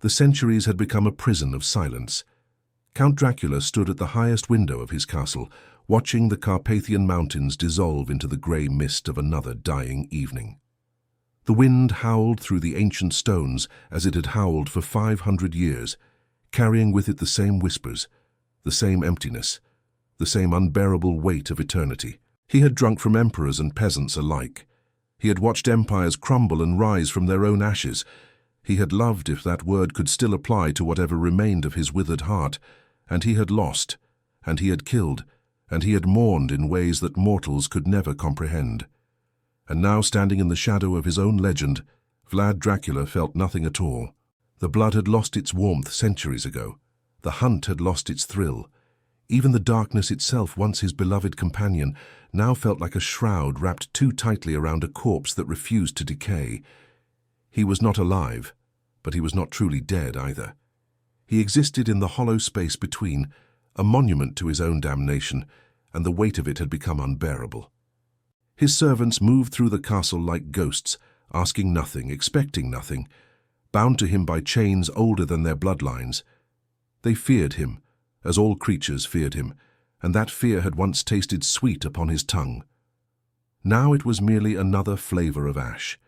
The centuries had become a prison of silence. Count Dracula stood at the highest window of his castle, watching the Carpathian mountains dissolve into the grey mist of another dying evening. The wind howled through the ancient stones as it had howled for 500 years, carrying with it the same whispers, the same emptiness, the same unbearable weight of eternity. He had drunk from emperors and peasants alike. He had watched empires crumble and rise from their own ashes. He had loved, if that word could still apply to whatever remained of his withered heart, and he had lost, and he had killed, and he had mourned in ways that mortals could never comprehend. And now, standing in the shadow of his own legend, Vlad Dracula felt nothing at all. The blood had lost its warmth centuries ago. The hunt had lost its thrill. Even the darkness itself, once his beloved companion, now felt like a shroud wrapped too tightly around a corpse that refused to decay. He was not alive, but he was not truly dead either. He existed in the hollow space between, a monument to his own damnation, and the weight of it had become unbearable. His servants moved through the castle like ghosts, asking nothing, expecting nothing, bound to him by chains older than their bloodlines. They feared him, as all creatures feared him, and that fear had once tasted sweet upon his tongue. Now it was merely another flavor of ash.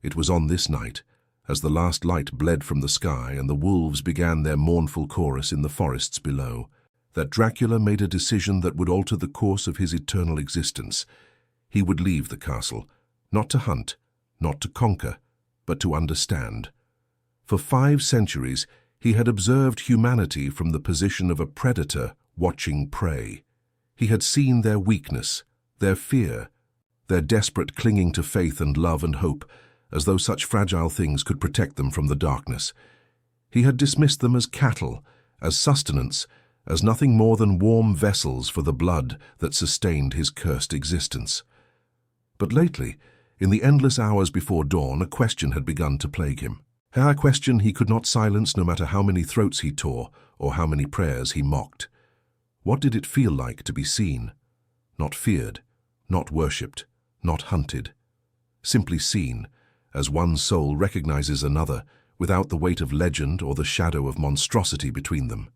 It was on this night, as the last light bled from the sky and the wolves began their mournful chorus in the forests below, that Dracula made a decision that would alter the course of his eternal existence. He would leave the castle, not to hunt, not to conquer, but to understand. For 5 centuries, he had observed humanity from the position of a predator watching prey. He had seen their weakness, their fear, their desperate clinging to faith and love and hope, as though such fragile things could protect them from the darkness. He had dismissed them as cattle, as sustenance, as nothing more than warm vessels for the blood that sustained his cursed existence. But lately, in the endless hours before dawn, a question had begun to plague him. A question he could not silence no matter how many throats he tore or how many prayers he mocked. What did it feel like to be seen? Not feared, not worshipped, not hunted. Simply seen, as one soul recognizes another, without the weight of legend or the shadow of monstrosity between them.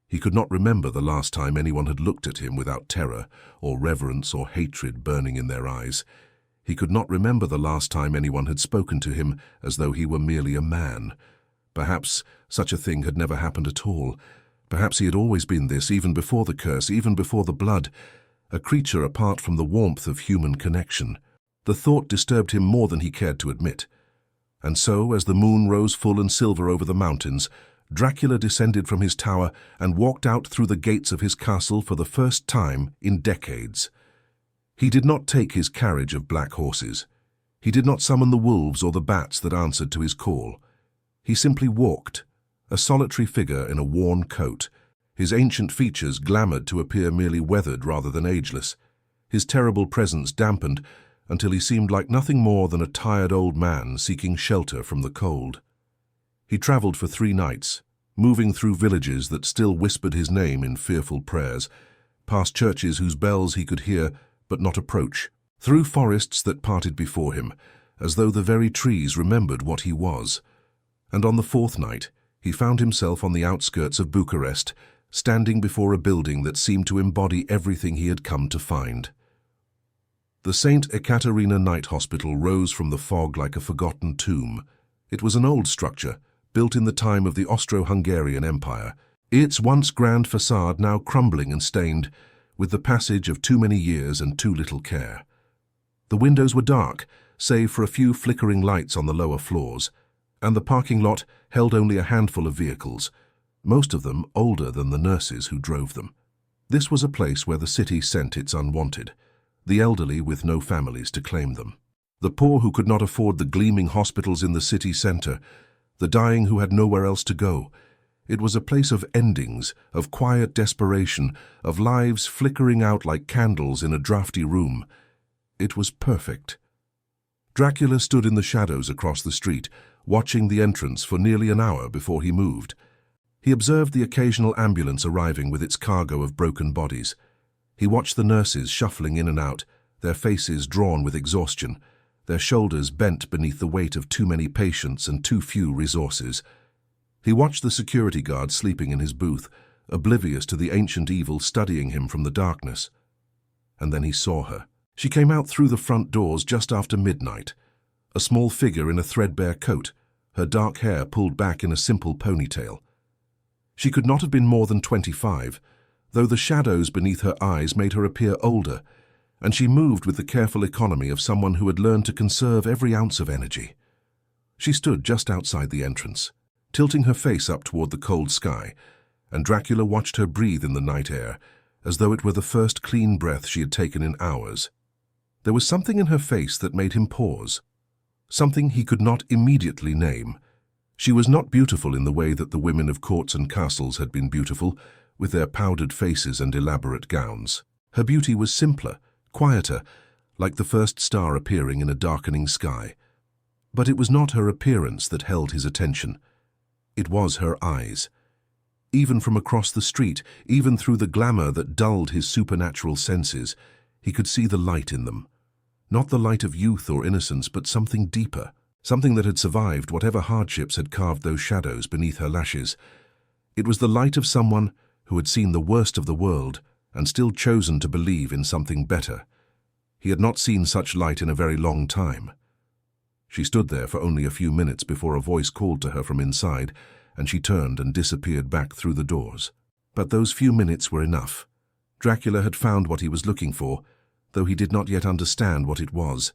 He could not remember the last time anyone had looked at him without terror or reverence or hatred burning in their eyes. He could not remember the last time anyone had spoken to him as though he were merely a man. Perhaps such a thing had never happened at all. Perhaps he had always been this, even before the curse, even before the blood, a creature apart from the warmth of human connection. The thought disturbed him more than he cared to admit. And so, as the moon rose full and silver over the mountains, Dracula descended from his tower and walked out through the gates of his castle for the first time in decades. He did not take his carriage of black horses. He did not summon the wolves or the bats that answered to his call. He simply walked, a solitary figure in a worn coat, his ancient features glamoured to appear merely weathered rather than ageless, his terrible presence dampened until he seemed like nothing more than a tired old man seeking shelter from the cold. He travelled for 3 nights, moving through villages that still whispered his name in fearful prayers, past churches whose bells he could hear but not approach, through forests that parted before him, as though the very trees remembered what he was. And on the 4th night, he found himself on the outskirts of Bucharest, standing before a building that seemed to embody everything he had come to find. The St. Ekaterina Night Hospital rose from the fog like a forgotten tomb. It was an old structure, built in the time of the Austro-Hungarian Empire, its once grand facade now crumbling and stained, with the passage of too many years and too little care. The windows were dark, save for a few flickering lights on the lower floors, and the parking lot held only a handful of vehicles, most of them older than the nurses who drove them. This was a place where the city sent its unwanted, the elderly with no families to claim them, the poor who could not afford the gleaming hospitals in the city centre, the dying who had nowhere else to go. It was a place of endings, of quiet desperation, of lives flickering out like candles in a drafty room. It was perfect. Dracula stood in the shadows across the street, watching the entrance for nearly an hour before he moved. He observed the occasional ambulance arriving with its cargo of broken bodies. He watched the nurses shuffling in and out, their faces drawn with exhaustion, their shoulders bent beneath the weight of too many patients and too few resources. He watched the security guard sleeping in his booth, oblivious to the ancient evil studying him from the darkness. And then he saw her. She came out through the front doors just after midnight, a small figure in a threadbare coat, her dark hair pulled back in a simple ponytail. She could not have been more than 25, though the shadows beneath her eyes made her appear older, and she moved with the careful economy of someone who had learned to conserve every ounce of energy. She stood just outside the entrance, tilting her face up toward the cold sky, and Dracula watched her breathe in the night air, as though it were the first clean breath she had taken in hours. There was something in her face that made him pause, something he could not immediately name. She was not beautiful in the way that the women of courts and castles had been beautiful, with their powdered faces and elaborate gowns. Her beauty was simpler, quieter, like the first star appearing in a darkening sky. But it was not her appearance that held his attention. It was her eyes. Even from across the street, even through the glamour that dulled his supernatural senses, he could see the light in them. Not the light of youth or innocence, but something deeper, something that had survived whatever hardships had carved those shadows beneath her lashes. It was the light of someone who had seen the worst of the world and still chosen to believe in something better. He had not seen such light in a very long time. She stood there for only a few minutes before a voice called to her from inside, and she turned and disappeared back through the doors. But those few minutes were enough. Dracula had found what he was looking for, though he did not yet understand what it was.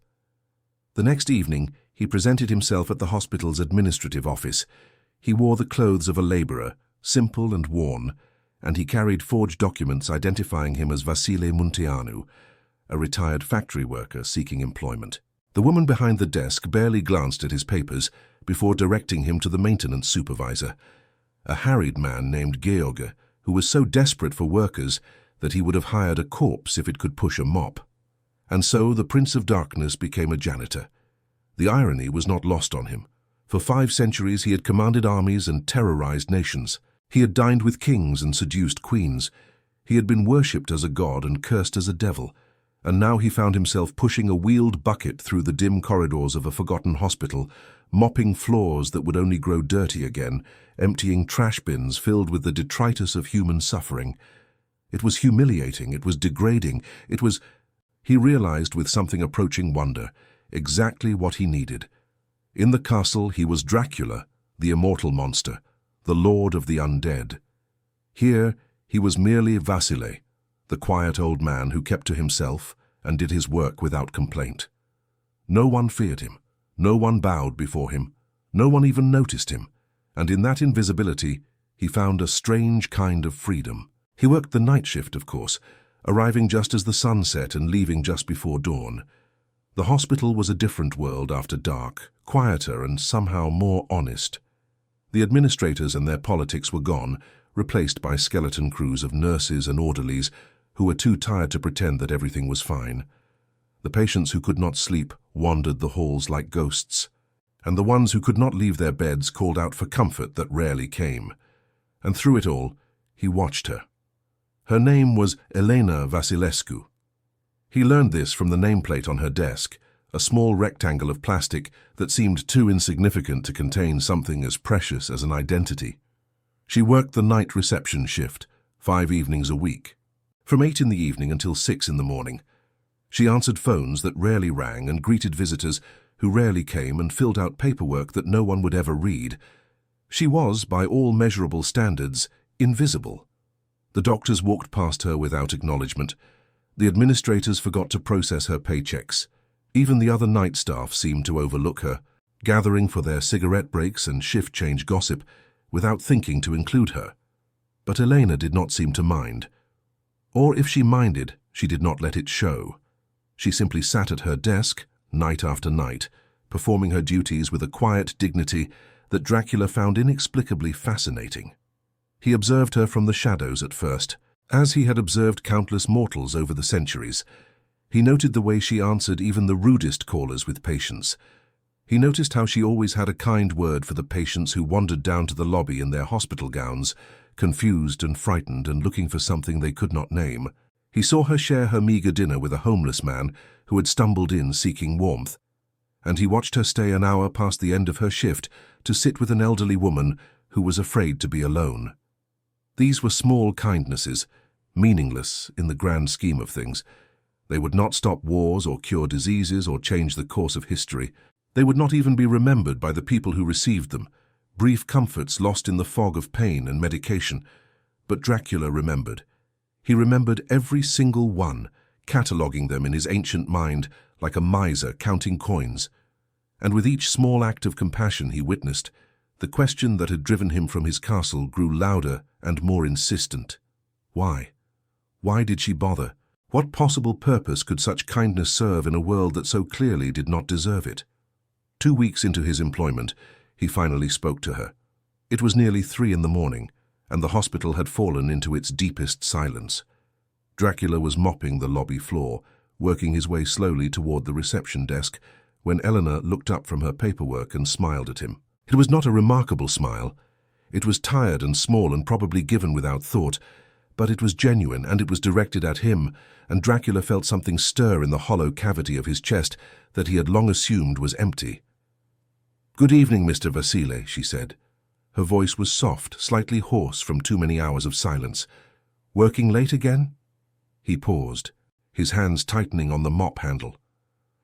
The next evening, he presented himself at the hospital's administrative office. He wore the clothes of a laborer, simple and worn, and he carried forged documents identifying him as Vasile Munteanu, a retired factory worker seeking employment. The woman behind the desk barely glanced at his papers before directing him to the maintenance supervisor, a harried man named George, who was so desperate for workers that he would have hired a corpse if it could push a mop. And so the Prince of Darkness became a janitor. The irony was not lost on him. For 5 centuries he had commanded armies and terrorized nations. He had dined with kings and seduced queens. He had been worshipped as a god and cursed as a devil. And now he found himself pushing a wheeled bucket through the dim corridors of a forgotten hospital, mopping floors that would only grow dirty again, emptying trash bins filled with the detritus of human suffering. It was humiliating, it was degrading, it was... He realized with something approaching wonder exactly what he needed. In the castle he was Dracula, the immortal monster, the lord of the undead. Here he was merely Vasile, the quiet old man who kept to himself and did his work without complaint. No one feared him, no one bowed before him, no one even noticed him, and in that invisibility he found a strange kind of freedom. He worked the night shift, of course, arriving just as the sun set and leaving just before dawn. The hospital was a different world after dark, quieter and somehow more honest. The administrators and their politics were gone, replaced by skeleton crews of nurses and orderlies who were too tired to pretend that everything was fine. The patients who could not sleep wandered the halls like ghosts, and the ones who could not leave their beds called out for comfort that rarely came. And through it all, he watched her. Her name was Elena Vasilescu. He learned this from the nameplate on her desk, a small rectangle of plastic that seemed too insignificant to contain something as precious as an identity. She worked the night reception shift, 5 evenings a week. From 8 in the evening until 6 in the morning. She answered phones that rarely rang and greeted visitors who rarely came and filled out paperwork that no one would ever read. She was, by all measurable standards, invisible. The doctors walked past her without acknowledgement. The administrators forgot to process her paychecks. Even the other night staff seemed to overlook her, gathering for their cigarette breaks and shift change gossip without thinking to include her. But Elena did not seem to mind. Or if she minded, she did not let it show. She simply sat at her desk, night after night, performing her duties with a quiet dignity that Dracula found inexplicably fascinating. He observed her from the shadows at first, as he had observed countless mortals over the centuries. He noted the way she answered even the rudest callers with patience. He noticed how she always had a kind word for the patients who wandered down to the lobby in their hospital gowns, confused and frightened and looking for something they could not name. He saw her share her meager dinner with a homeless man who had stumbled in seeking warmth, and he watched her stay an hour past the end of her shift to sit with an elderly woman who was afraid to be alone. These were small kindnesses, meaningless in the grand scheme of things. They would not stop wars or cure diseases or change the course of history. They would not even be remembered by the people who received them, brief comforts lost in the fog of pain and medication. But Dracula remembered. He remembered every single one, cataloguing them in his ancient mind like a miser counting coins. And with each small act of compassion he witnessed, the question that had driven him from his castle grew louder and more insistent. Why? Why did she bother? What possible purpose could such kindness serve in a world that so clearly did not deserve it? 2 weeks into his employment, he finally spoke to her. It was nearly 3 in the morning, and the hospital had fallen into its deepest silence. Dracula was mopping the lobby floor, working his way slowly toward the reception desk, when Elena looked up from her paperwork and smiled at him. It was not a remarkable smile. It was tired and small and probably given without thought, but it was genuine and it was directed at him, and Dracula felt something stir in the hollow cavity of his chest that he had long assumed was empty. "Good evening, Mr. Vasile," she said. Her voice was soft, slightly hoarse from too many hours of silence. "Working late again?" He paused, his hands tightening on the mop handle.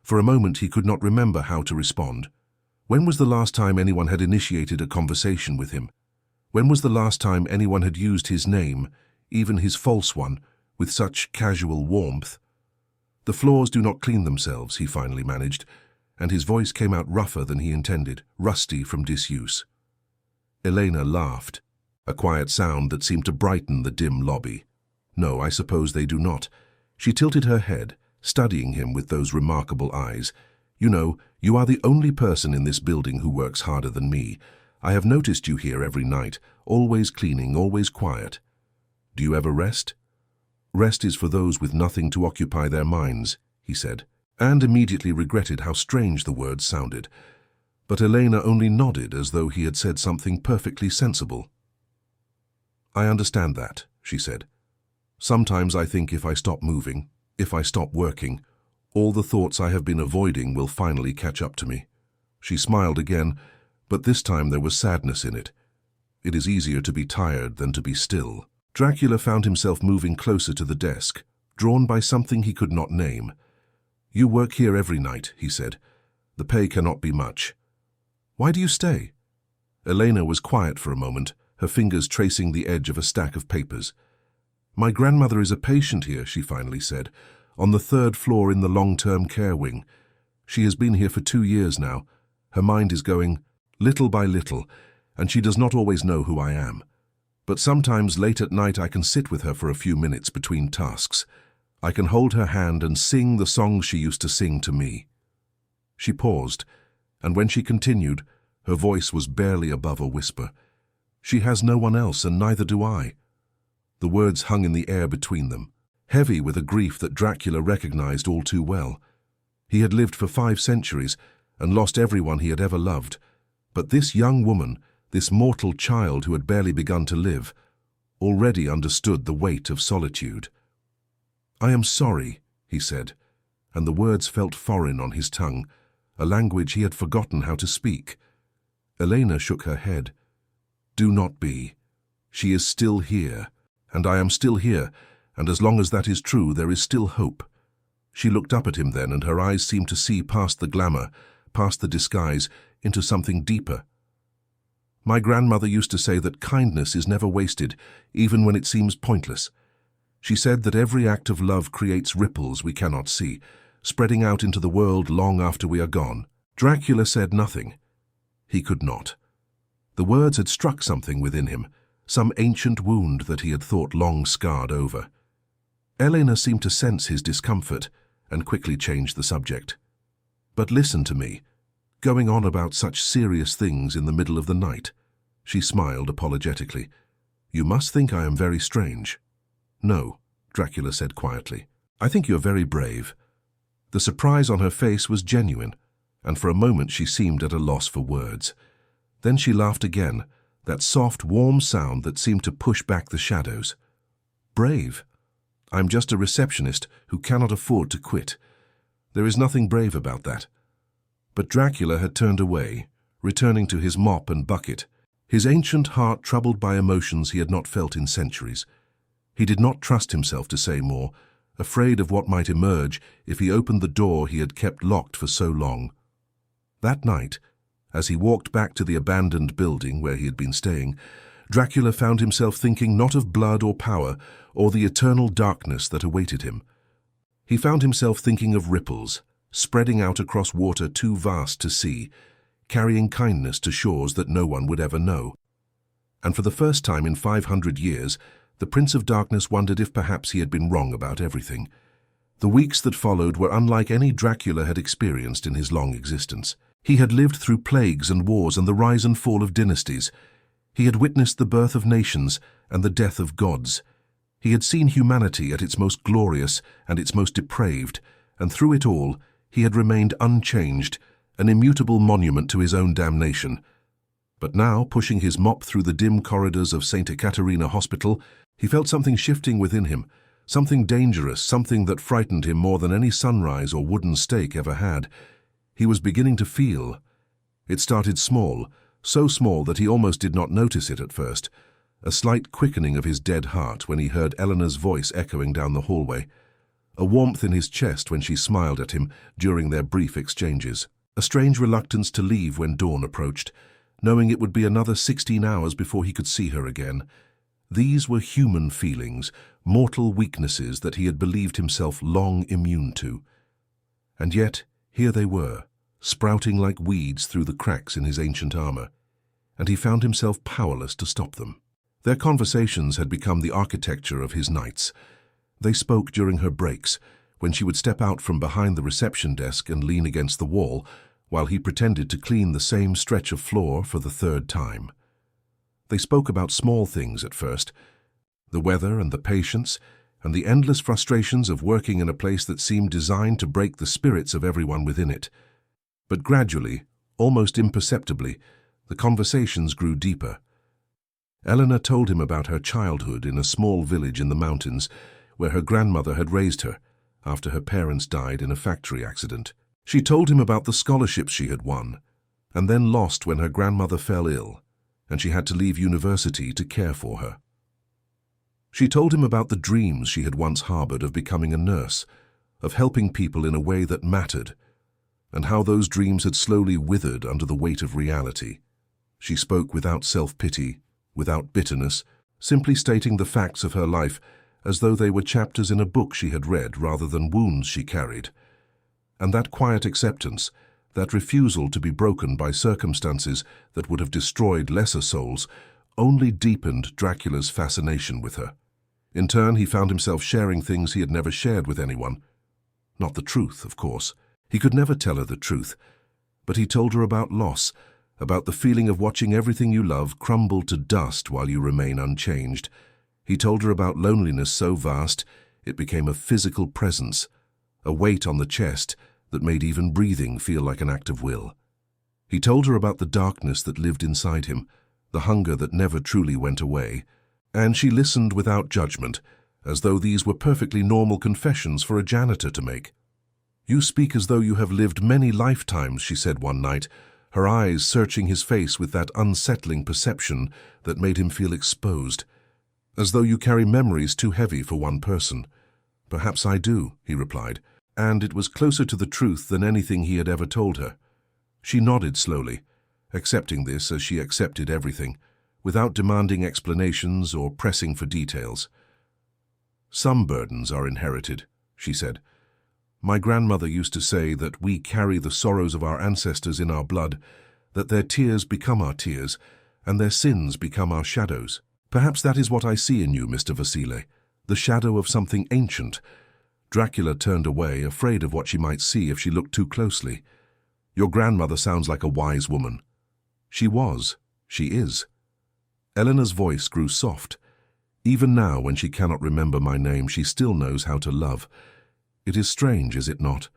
For a moment he could not remember how to respond. When was the last time anyone had initiated a conversation with him? When was the last time anyone had used his name, even his false one, with such casual warmth? "The floors do not clean themselves," he finally managed, and his voice came out rougher than he intended, rusty from disuse. Elena laughed, a quiet sound that seemed to brighten the dim lobby. "No, I suppose they do not." She tilted her head, studying him with those remarkable eyes. "You know, you are the only person in this building who works harder than me. I have noticed you here every night, always cleaning, always quiet. Do you ever rest?" "Rest is for those with nothing to occupy their minds," he said, and immediately regretted how strange the words sounded. But Elena only nodded as though he had said something perfectly sensible. "I understand that," she said. "Sometimes I think if I stop moving, if I stop working, all the thoughts I have been avoiding will finally catch up to me." She smiled again, but this time there was sadness in it. It is easier to be tired than to be still. Dracula found himself moving closer to the desk, drawn by something he could not name. "You work here every night," he said. "The pay cannot be much. Why do you stay?" Elena was quiet for a moment, her fingers tracing the edge of a stack of papers. "My grandmother is a patient here," she finally said, "on the 3rd floor in the long-term care wing. She has been here for 2 years now. Her mind is going little by little, and she does not always know who I am. But sometimes late at night I can sit with her for a few minutes between tasks. I can hold her hand and sing the songs she used to sing to me." She paused, and when she continued, her voice was barely above a whisper. "She has no one else, and neither do I." The words hung in the air between them, heavy with a grief that Dracula recognized all too well. He had lived for 5 centuries and lost everyone he had ever loved. But this young woman, this mortal child who had barely begun to live, already understood the weight of solitude. "I am sorry," he said, and the words felt foreign on his tongue, a language he had forgotten how to speak. Elena shook her head. "Do not be. She is still here, and I am still here, and as long as that is true, there is still hope." She looked up at him then, and her eyes seemed to see past the glamour, past the disguise, into something deeper. "My grandmother used to say that kindness is never wasted, even when it seems pointless. She said that every act of love creates ripples we cannot see, spreading out into the world long after we are gone." Dracula said nothing. He could not. The words had struck something within him, some ancient wound that he had thought long scarred over. Elena seemed to sense his discomfort and quickly changed the subject. "But listen to me, going on about such serious things in the middle of the night." She smiled apologetically. "You must think I am very strange." "No," Dracula said quietly. "I think you're very brave." The surprise on her face was genuine, and for a moment she seemed at a loss for words. Then she laughed again, that soft, warm sound that seemed to push back the shadows. "Brave? I'm just a receptionist who cannot afford to quit. There is nothing brave about that." But Dracula had turned away, returning to his mop and bucket. his ancient heart troubled by emotions he had not felt in centuries. He did not trust himself to say more, afraid of what might emerge if he opened the door he had kept locked for so long. That night, as he walked back to the abandoned building where he had been staying, Dracula found himself thinking not of blood or power or the eternal darkness that awaited him. He found himself thinking of ripples, spreading out across water too vast to see, carrying kindness to shores that no one would ever know. And for the first time in 500 years, the Prince of Darkness wondered if perhaps he had been wrong about everything. The weeks that followed were unlike any Dracula had experienced in his long existence. He had lived through plagues and wars and the rise and fall of dynasties. He had witnessed the birth of nations and the death of gods. He had seen humanity at its most glorious and its most depraved, and through it all, he had remained unchanged, an immutable monument to his own damnation. But now, pushing his mop through the dim corridors of St. Ekaterina Hospital, he felt something shifting within him, something dangerous, something that frightened him more than any sunrise or wooden stake ever had. He was beginning to feel. It started small, so small that he almost did not notice it at first, a slight quickening of his dead heart when he heard Elena's voice echoing down the hallway, a warmth in his chest when she smiled at him during their brief exchanges, a strange reluctance to leave when dawn approached, knowing it would be another 16 hours before he could see her again. These were human feelings, mortal weaknesses that he had believed himself long immune to. And yet, here they were, sprouting like weeds through the cracks in his ancient armor, and he found himself powerless to stop them. Their conversations had become the architecture of his nights. They spoke during her breaks, when she would step out from behind the reception desk and lean against the wall, while he pretended to clean the same stretch of floor for the third time. They spoke about small things at first, the weather and the patients, and the endless frustrations of working in a place that seemed designed to break the spirits of everyone within it. But gradually, almost imperceptibly, the conversations grew deeper. Elena told him about her childhood in a small village in the mountains, where her grandmother had raised her, after her parents died in a factory accident. She told him about the scholarships she had won, and then lost when her grandmother fell ill, and she had to leave university to care for her. She told him about the dreams she had once harbored of becoming a nurse, of helping people in a way that mattered, and how those dreams had slowly withered under the weight of reality. She spoke without self-pity, without bitterness, simply stating the facts of her life as though they were chapters in a book she had read rather than wounds she carried. And that quiet acceptance, that refusal to be broken by circumstances that would have destroyed lesser souls, only deepened Dracula's fascination with her. In turn, he found himself sharing things he had never shared with anyone. Not the truth, of course. He could never tell her the truth. But he told her about loss, about the feeling of watching everything you love crumble to dust while you remain unchanged. He told her about loneliness so vast it became a physical presence, a weight on the chest that made even breathing feel like an act of will. He told her about the darkness that lived inside him, the hunger that never truly went away, and she listened without judgment, as though these were perfectly normal confessions for a janitor to make. "You speak as though you have lived many lifetimes," she said one night, her eyes searching his face with that unsettling perception that made him feel exposed. "As though you carry memories too heavy for one person." "Perhaps I do," he replied, and it was closer to the truth than anything he had ever told her. She nodded slowly, accepting this as she accepted everything, without demanding explanations or pressing for details. "Some burdens are inherited," she said. "My grandmother used to say that we carry the sorrows of our ancestors in our blood, that their tears become our tears, and their sins become our shadows. Perhaps that is what I see in you, Mr. Vasile, the shadow of something ancient." Dracula turned away, afraid of what she might see if she looked too closely. "Your grandmother sounds like a wise woman." "She was. She is." Elena's voice grew soft. "Even now, when she cannot remember my name, she still knows how to love. It is strange, is it not?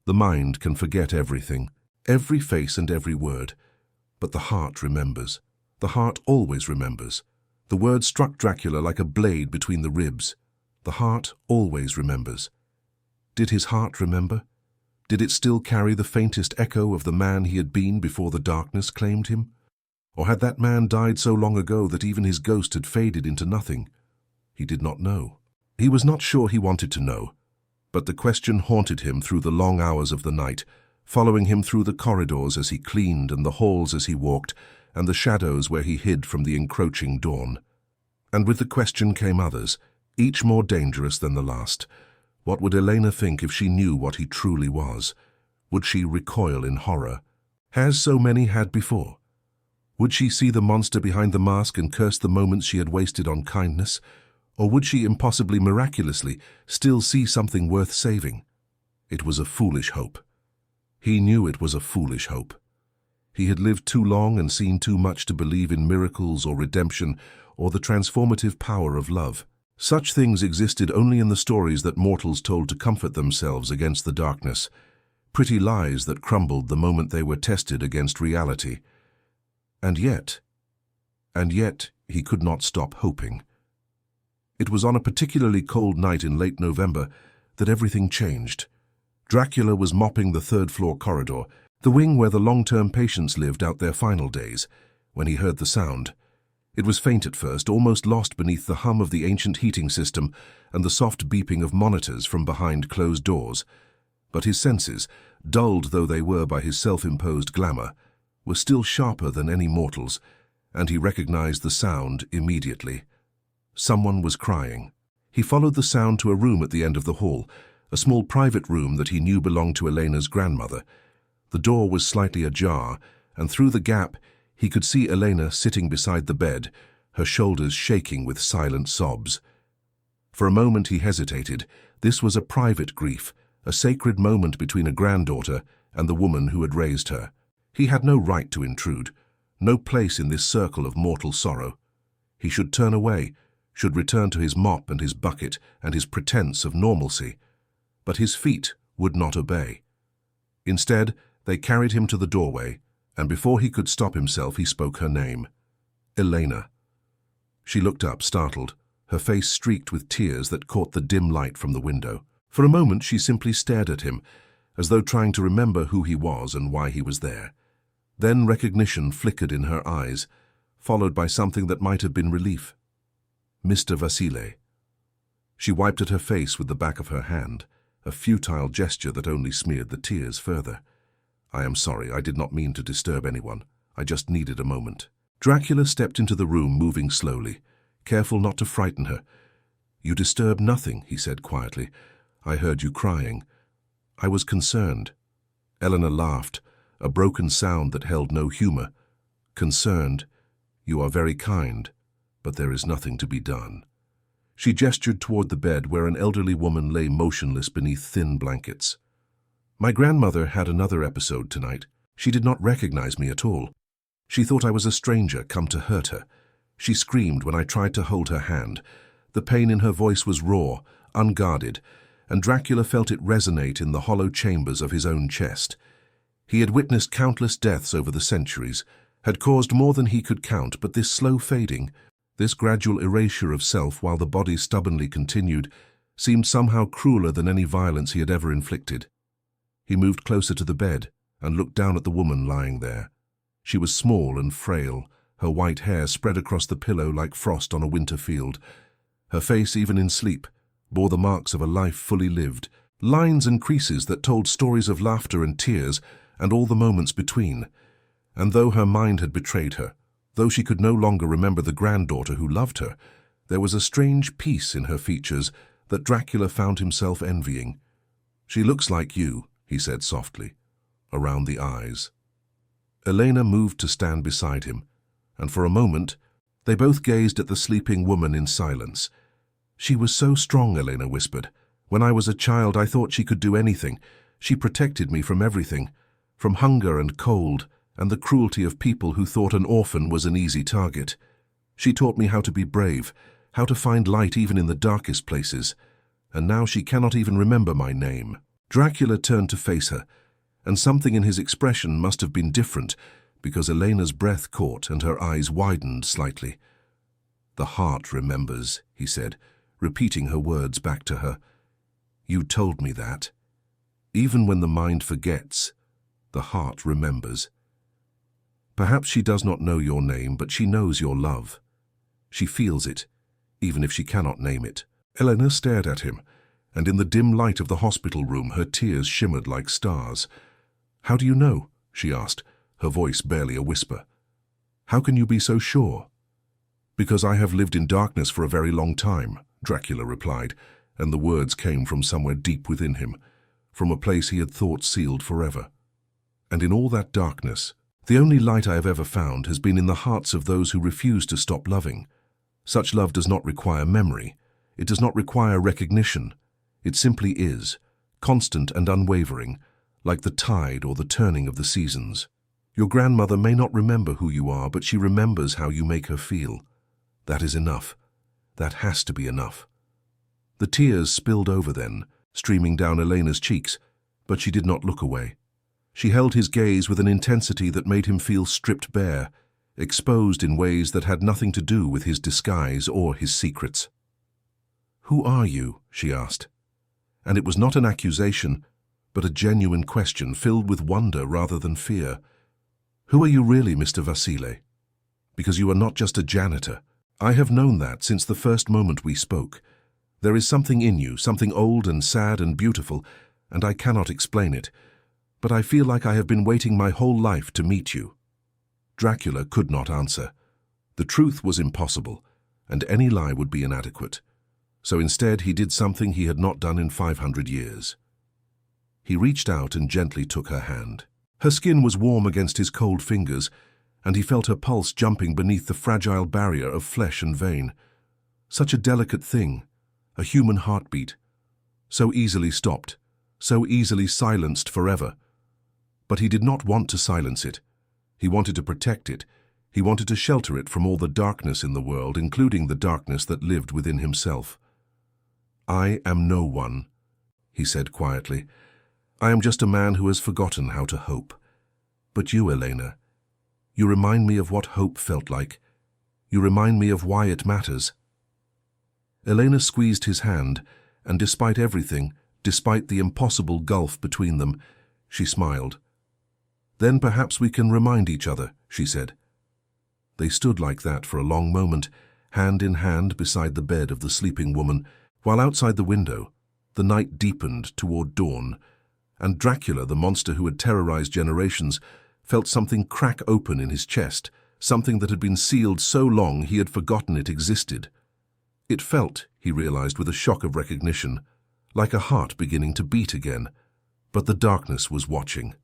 The mind can forget everything, every face and every word, but the heart remembers. The heart always remembers." The word struck Dracula like a blade between the ribs. The heart always remembers. Did his heart remember? Did it still carry the faintest echo of the man he had been before the darkness claimed him? Or had that man died so long ago that even his ghost had faded into nothing? He did not know. He was not sure he wanted to know, but the question haunted him through the long hours of the night, following him through the corridors as he cleaned and the halls as he walked, and the shadows where he hid from the encroaching dawn. And with the question came others, each more dangerous than the last. What would Elena think if she knew what he truly was? Would she recoil in horror, as so many had before? Would she see the monster behind the mask and curse the moments she had wasted on kindness? Or would she impossibly miraculously still see something worth saving? It was a foolish hope. He knew it was a foolish hope. He had lived too long and seen too much to believe in miracles or redemption or the transformative power of love. Such things existed only in the stories that mortals told to comfort themselves against the darkness, pretty lies that crumbled the moment they were tested against reality. And yet he could not stop hoping. It was on a particularly cold night in late November that everything changed. Dracula was mopping the third-floor corridor, the wing where the long-term patients lived out their final days, when he heard the sound. It was faint at first, almost lost beneath the hum of the ancient heating system and the soft beeping of monitors from behind closed doors. But his senses, dulled though they were by his self-imposed glamour, were still sharper than any mortal's, and he recognized the sound immediately. Someone was crying. He followed the sound to a room at the end of the hall, a small private room that he knew belonged to Elena's grandmother. The door was slightly ajar, and through the gap he could see Elena sitting beside the bed, her shoulders shaking with silent sobs. For a moment he hesitated. This was a private grief, a sacred moment between a granddaughter and the woman who had raised her. He had no right to intrude, no place in this circle of mortal sorrow. He should turn away, should return to his mop and his bucket and his pretense of normalcy. But his feet would not obey. Instead, they carried him to the doorway, and before he could stop himself, he spoke her name. Elena. She looked up, startled, her face streaked with tears that caught the dim light from the window. For a moment, she simply stared at him, as though trying to remember who he was and why he was there. Then recognition flickered in her eyes, followed by something that might have been relief. Mr. Vasile. She wiped at her face with the back of her hand, a futile gesture that only smeared the tears further. I am sorry, I did not mean to disturb anyone. I just needed a moment. Dracula stepped into the room, moving slowly, careful not to frighten her. You disturb nothing, he said quietly. I heard you crying. I was concerned. Elena laughed, a broken sound that held no humor. Concerned? You are very kind, but there is nothing to be done. She gestured toward the bed where an elderly woman lay motionless beneath thin blankets. My grandmother had another episode tonight. She did not recognize me at all. She thought I was a stranger come to hurt her. She screamed when I tried to hold her hand. The pain in her voice was raw, unguarded, and Dracula felt it resonate in the hollow chambers of his own chest. He had witnessed countless deaths over the centuries, had caused more than he could count, but this slow fading, this gradual erasure of self while the body stubbornly continued, seemed somehow crueler than any violence he had ever inflicted. He moved closer to the bed and looked down at the woman lying there. She was small and frail, her white hair spread across the pillow like frost on a winter field. Her face, even in sleep, bore the marks of a life fully lived, lines and creases that told stories of laughter and tears and all the moments between. And though her mind had betrayed her, though she could no longer remember the granddaughter who loved her, there was a strange peace in her features that Dracula found himself envying. She looks like you, he said softly, around the eyes. Elena moved to stand beside him, and for a moment they both gazed at the sleeping woman in silence. She was so strong, Elena whispered. When I was a child, I thought she could do anything. She protected me from everything, from hunger and cold, and the cruelty of people who thought an orphan was an easy target. She taught me how to be brave, how to find light even in the darkest places, and now she cannot even remember my name. Dracula turned to face her, and something in his expression must have been different, because Elena's breath caught and her eyes widened slightly. The heart remembers, he said, repeating her words back to her. You told me that. Even when the mind forgets, the heart remembers. Perhaps she does not know your name, but she knows your love. She feels it, even if she cannot name it. Elena stared at him, and in the dim light of the hospital room her tears shimmered like stars. "How do you know?" she asked, her voice barely a whisper. "How can you be so sure?" "Because I have lived in darkness for a very long time," Dracula replied, and the words came from somewhere deep within him, from a place he had thought sealed forever. "And in all that darkness, the only light I have ever found has been in the hearts of those who refuse to stop loving. Such love does not require memory. It does not require recognition. It simply is, constant and unwavering, like the tide or the turning of the seasons. Your grandmother may not remember who you are, but she remembers how you make her feel. That is enough. That has to be enough." The tears spilled over then, streaming down Elena's cheeks, but she did not look away. She held his gaze with an intensity that made him feel stripped bare, exposed in ways that had nothing to do with his disguise or his secrets. "Who are you?" she asked. And it was not an accusation, but a genuine question filled with wonder rather than fear. "Who are you really, Mr. Vasile? Because you are not just a janitor. I have known that since the first moment we spoke. There is something in you, something old and sad and beautiful, and I cannot explain it. But I feel like I have been waiting my whole life to meet you." Dracula could not answer. The truth was impossible, and any lie would be inadequate. So instead he did something he had not done in 500 years. He reached out and gently took her hand. Her skin was warm against his cold fingers, and he felt her pulse jumping beneath the fragile barrier of flesh and vein. Such a delicate thing, a human heartbeat, so easily stopped, so easily silenced forever. But he did not want to silence it. He wanted to protect it. He wanted to shelter it from all the darkness in the world, including the darkness that lived within himself. "I am no one," he said quietly. "I am just a man who has forgotten how to hope. But you, Elena, you remind me of what hope felt like. You remind me of why it matters." Elena squeezed his hand, and despite everything, despite the impossible gulf between them, she smiled. "Then perhaps we can remind each other," she said. They stood like that for a long moment, hand in hand beside the bed of the sleeping woman, while outside the window, the night deepened toward dawn, and Dracula, the monster who had terrorized generations, felt something crack open in his chest, something that had been sealed so long he had forgotten it existed. It felt, he realized with a shock of recognition, like a heart beginning to beat again, but the darkness was watching.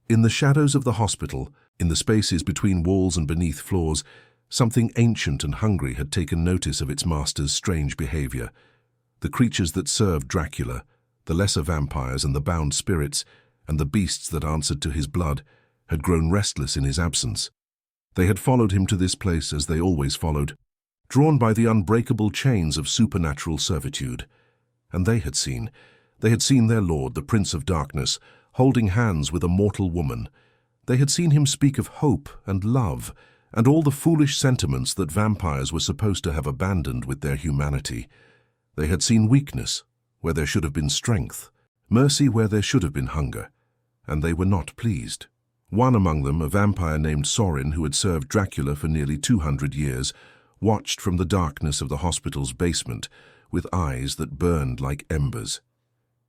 In the shadows of the hospital, in the spaces between walls and beneath floors, something ancient and hungry had taken notice of its master's strange behavior. The creatures that served Dracula, the lesser vampires and the bound spirits, and the beasts that answered to his blood, had grown restless in his absence. They had followed him to this place as they always followed, drawn by the unbreakable chains of supernatural servitude. And they had seen their lord, the Prince of Darkness, holding hands with a mortal woman. They had seen him speak of hope and love, and all the foolish sentiments that vampires were supposed to have abandoned with their humanity. They had seen weakness where there should have been strength, mercy where there should have been hunger, and they were not pleased. One among them, a vampire named Sorin, who had served Dracula for nearly 200 years, watched from the darkness of the hospital's basement with eyes that burned like embers.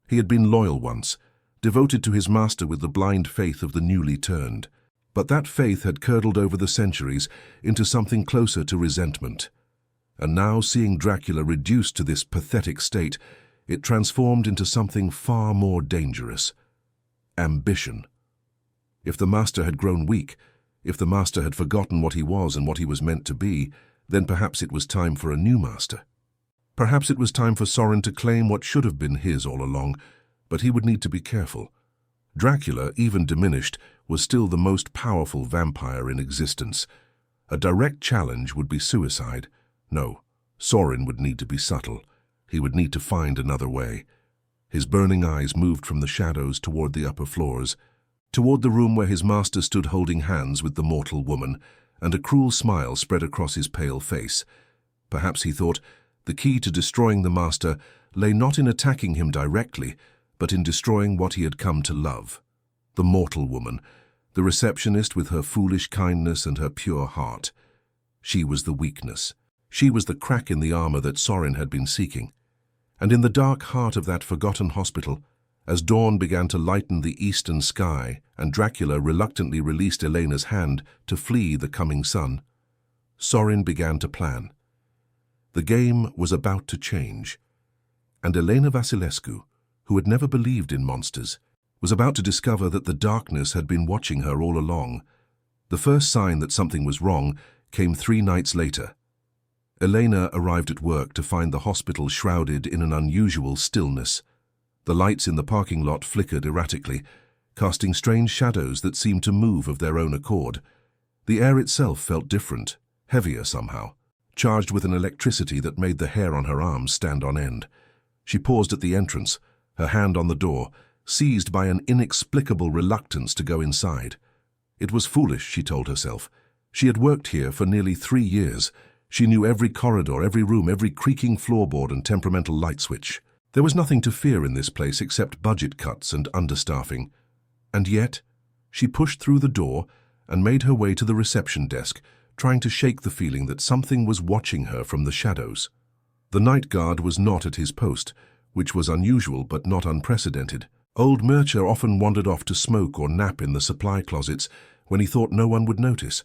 He had been loyal once, devoted to his master with the blind faith of the newly turned. But that faith had curdled over the centuries into something closer to resentment. And now, seeing Dracula reduced to this pathetic state, it transformed into something far more dangerous: ambition. If the master had grown weak, if the master had forgotten what he was and what he was meant to be, then perhaps it was time for a new master. Perhaps it was time for Sorin to claim what should have been his all along, but he would need to be careful. Dracula, even diminished, was still the most powerful vampire in existence. A direct challenge would be suicide. No, Sorin would need to be subtle. He would need to find another way. His burning eyes moved from the shadows toward the upper floors, toward the room where his master stood holding hands with the mortal woman, and a cruel smile spread across his pale face. Perhaps, he thought, the key to destroying the master lay not in attacking him directly, but in destroying what he had come to love. The mortal woman, The receptionist with her foolish kindness and her pure heart. She was the weakness. She was the crack in the armor that Sorin had been seeking. And in the dark heart of that forgotten hospital, as dawn began to lighten the eastern sky and Dracula reluctantly released Elena's hand to flee the coming sun, Sorin began to plan. The game was about to change, and Elena Vasilescu, who had never believed in monsters, was about to discover that the darkness had been watching her all along. The first sign that something was wrong came 3 nights later. Elena arrived at work to find the hospital shrouded in an unusual stillness. The lights in the parking lot flickered erratically, casting strange shadows that seemed to move of their own accord. The air itself felt different, heavier somehow, charged with an electricity that made the hair on her arms stand on end. She paused at the entrance, her hand on the door, seized by an inexplicable reluctance to go inside. It was foolish, she told herself. She had worked here for nearly 3 years. She knew every corridor, every room, every creaking floorboard and temperamental light switch. There was nothing to fear in this place except budget cuts and understaffing. And yet, she pushed through the door and made her way to the reception desk, trying to shake the feeling that something was watching her from the shadows. The night guard was not at his post, which was unusual but not unprecedented. Old Murcher often wandered off to smoke or nap in the supply closets when he thought no one would notice.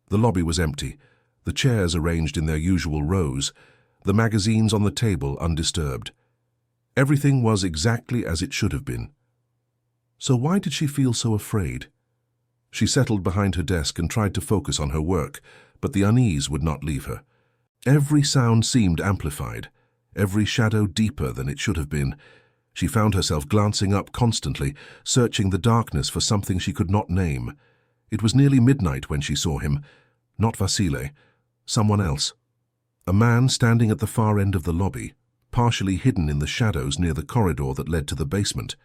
The lobby was empty, the chairs arranged in their usual rows, the magazines on the table undisturbed. Everything was exactly as it should have been. So why did she feel so afraid? She settled behind her desk and tried to focus on her work, but the unease would not leave her. Every sound seemed amplified, every shadow deeper than it should have been. She found herself glancing up constantly, searching the darkness for something she could not name. It was nearly midnight when she saw him. Not Vasile, someone else. A man standing at the far end of the lobby, partially hidden in the shadows near the corridor that led to the basement.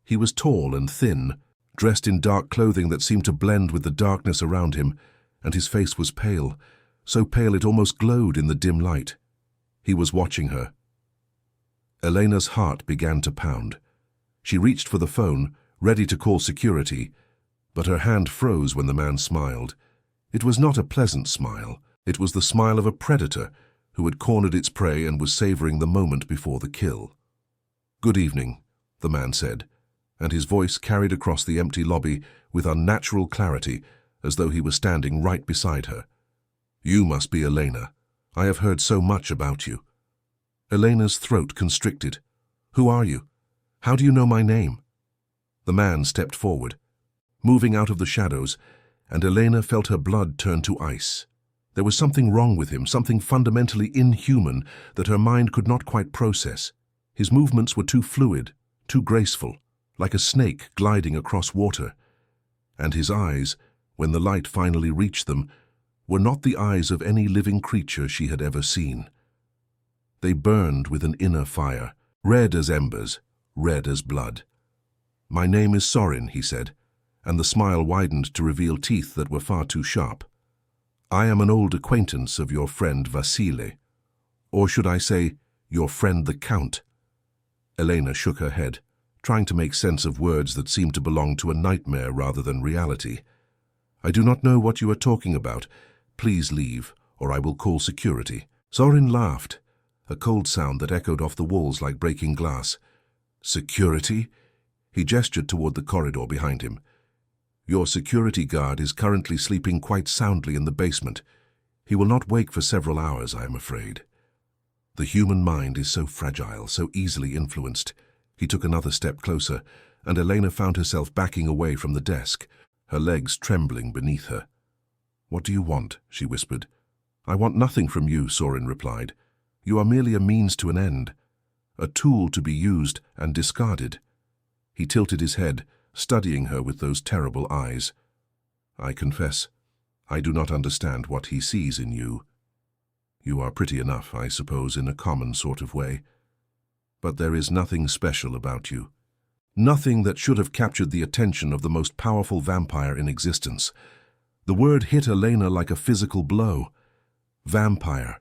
He was tall and thin, dressed in dark clothing that seemed to blend with the darkness around him, and his face was pale, so pale it almost glowed in the dim light. He was watching her. Elena's heart began to pound. She reached for the phone, ready to call security, but her hand froze when the man smiled. It was not a pleasant smile. It was the smile of a predator who had cornered its prey and was savoring the moment before the kill. "Good evening," the man said, and his voice carried across the empty lobby with unnatural clarity, as though he were standing right beside her. "You must be Elena. I have heard so much about you." Elena's throat constricted. "Who are you? How do you know my name?" The man stepped forward, moving out of the shadows, and Elena felt her blood turn to ice. There was something wrong with him, something fundamentally inhuman that her mind could not quite process. His movements were too fluid, too graceful, like a snake gliding across water. And his eyes, when the light finally reached them, were not the eyes of any living creature she had ever seen. They burned with an inner fire, red as embers, red as blood. "My name is Sorin," he said, and the smile widened to reveal teeth that were far too sharp. "I am an old acquaintance of your friend Vasile. Or should I say, your friend the Count?" Elena shook her head, trying to make sense of words that seemed to belong to a nightmare rather than reality. "I do not know what you are talking about. Please leave, or I will call security." Sorin laughed, a cold sound that echoed off the walls like breaking glass. "Security?" He gestured toward the corridor behind him. "Your security guard is currently sleeping quite soundly in the basement. He will not wake for several hours, I am afraid." The human mind is so fragile, so easily influenced. He took another step closer, and Elena found herself backing away from the desk, her legs trembling beneath her. "What do you want?" she whispered. "I want nothing from you," Sorin replied. "You are merely a means to an end, a tool to be used and discarded." He tilted his head, studying her with those terrible eyes. "I confess, I do not understand what he sees in you. You are pretty enough, I suppose, in a common sort of way. But there is nothing special about you. Nothing that should have captured the attention of the most powerful vampire in existence." The word hit Elena like a physical blow. Vampire.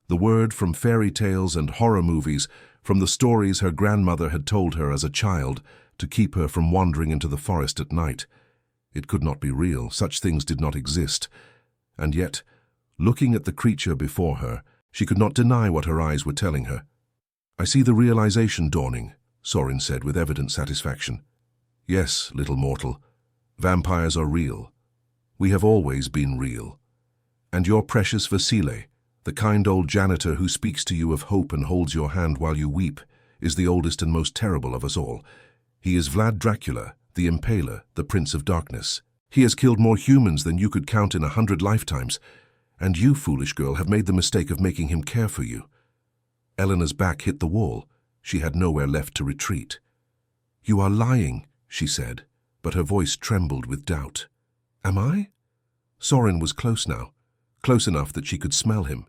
The word from fairy tales and horror movies, from the stories her grandmother had told her as a child to keep her from wandering into the forest at night. It could not be real. Such things did not exist. And yet, looking at the creature before her, she could not deny what her eyes were telling her. "I see the realization dawning," Sorin said with evident satisfaction. "Yes, little mortal, vampires are real. We have always been real. And your precious Vasile, the kind old janitor who speaks to you of hope and holds your hand while you weep, is the oldest and most terrible of us all. He is Vlad Dracula, the Impaler, the Prince of Darkness. He has killed more humans than you could count in 100 lifetimes. And you, foolish girl, have made the mistake of making him care for you." Elena's back hit the wall. She had nowhere left to retreat. "You are lying," she said, but her voice trembled with doubt. "Am I?" Sorin was close now, close enough that she could smell him.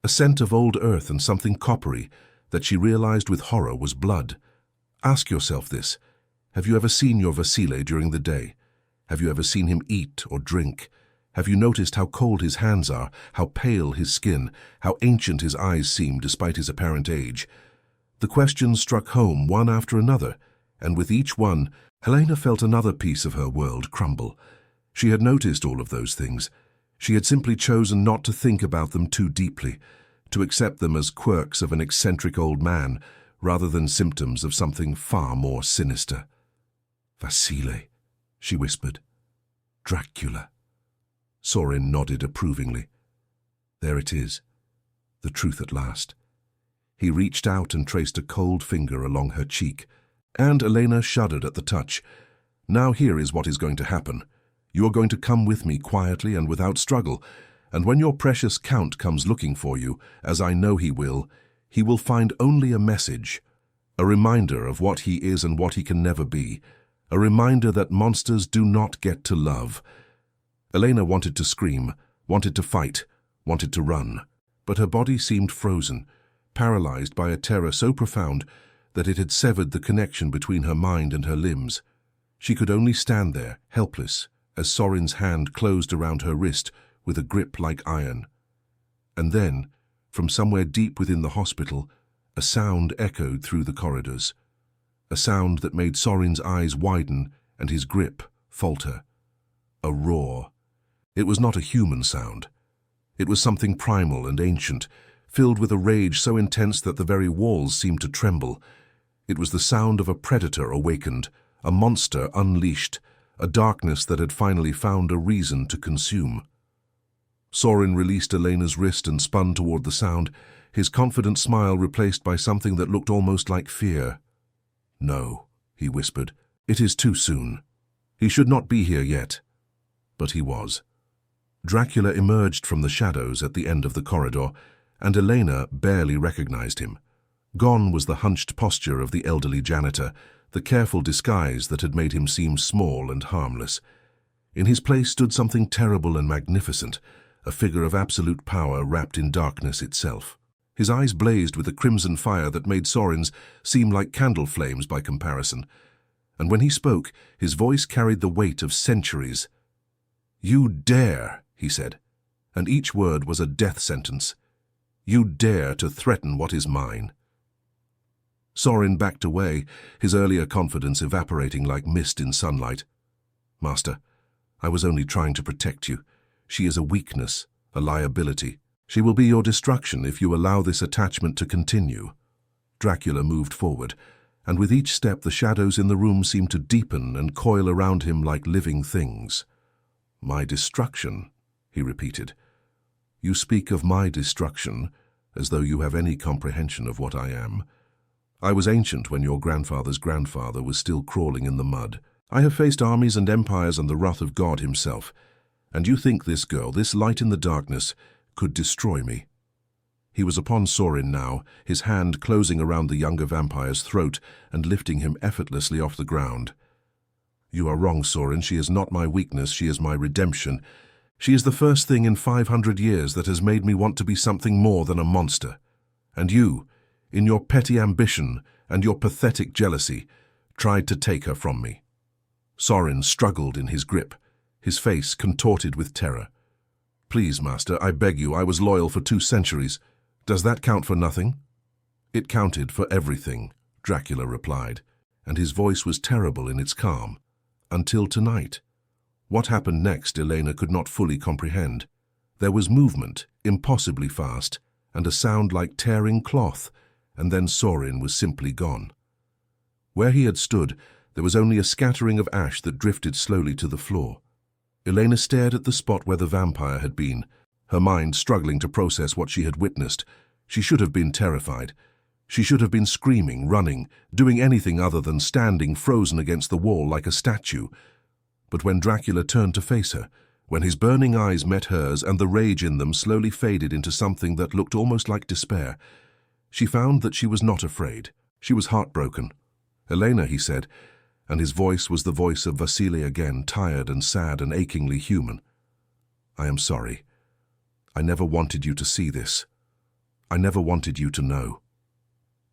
A scent of old earth and something coppery that she realized with horror was blood. Ask yourself this. Have you ever seen your Vasile during the day? Have you ever seen him eat or drink? Have you noticed how cold his hands are, how pale his skin, how ancient his eyes seem despite his apparent age? The questions struck home one after another, and with each one, Elena felt another piece of her world crumble. She had noticed all of those things. She had simply chosen not to think about them too deeply, to accept them as quirks of an eccentric old man, rather than symptoms of something far more sinister. "Vasile," she whispered. "Dracula." Sorin nodded approvingly. There it is, the truth at last. He reached out and traced a cold finger along her cheek, and Elena shuddered at the touch. "Now here is what is going to happen. You are going to come with me quietly and without struggle, and when your precious Count comes looking for you, as I know he will find only a message, a reminder of what he is and what he can never be, a reminder that monsters do not get to love." Elena wanted to scream, wanted to fight, wanted to run, but her body seemed frozen, paralyzed by a terror so profound that it had severed the connection between her mind and her limbs. She could only stand there, helpless, as Sorin's hand closed around her wrist with a grip like iron. And then, from somewhere deep within the hospital, a sound echoed through the corridors. A sound that made Sorin's eyes widen and his grip falter. A roar. It was not a human sound. It was something primal and ancient, filled with a rage so intense that the very walls seemed to tremble. It was the sound of a predator awakened, a monster unleashed, a darkness that had finally found a reason to consume. Sorin released Elena's wrist and spun toward the sound, his confident smile replaced by something that looked almost like fear. "No," he whispered, "it is too soon. He should not be here yet." But he was. Dracula emerged from the shadows at the end of the corridor, and Elena barely recognized him. Gone was the hunched posture of the elderly janitor, the careful disguise that had made him seem small and harmless. In his place stood something terrible and magnificent, a figure of absolute power wrapped in darkness itself. His eyes blazed with a crimson fire that made Sorin's seem like candle flames by comparison, and when he spoke, his voice carried the weight of centuries. "You dare," he said, and each word was a death sentence. "You dare to threaten what is mine." Sorin backed away, his earlier confidence evaporating like mist in sunlight. "Master, I was only trying to protect you. She is a weakness, a liability. She will be your destruction if you allow this attachment to continue." Dracula moved forward, and with each step the shadows in the room seemed to deepen and coil around him like living things. "My destruction," he repeated. "You speak of my destruction as though you have any comprehension of what I am. I was ancient when your grandfather's grandfather was still crawling in the mud. I have faced armies and empires and the wrath of God himself. And you think this girl, this light in the darkness, could destroy me?" He was upon Sorin now, his hand closing around the younger vampire's throat and lifting him effortlessly off the ground. "You are wrong, Sorin. She is not my weakness, she is my redemption. She is the first thing in 500 years that has made me want to be something more than a monster. And you, in your petty ambition and your pathetic jealousy, tried to take her from me." Sorin struggled in his grip, his face contorted with terror. "Please, master, I beg you, I was loyal for 2 centuries. Does that count for nothing?" "It counted for everything," Dracula replied, and his voice was terrible in its calm. "Until tonight. What happened next, Elena could not fully comprehend. There was movement, impossibly fast, and a sound like tearing cloth, and then Sorin was simply gone. Where he had stood, there was only a scattering of ash that drifted slowly to the floor. Elena stared at the spot where the vampire had been, her mind struggling to process what she had witnessed. She should have been terrified. She should have been screaming, running, doing anything other than standing frozen against the wall like a statue. But when Dracula turned to face her, when his burning eyes met hers and the rage in them slowly faded into something that looked almost like despair, she found that she was not afraid. She was heartbroken. "Elena," he said, and his voice was the voice of Vasily again, tired and sad and achingly human. "I am sorry. I never wanted you to see this. I never wanted you to know."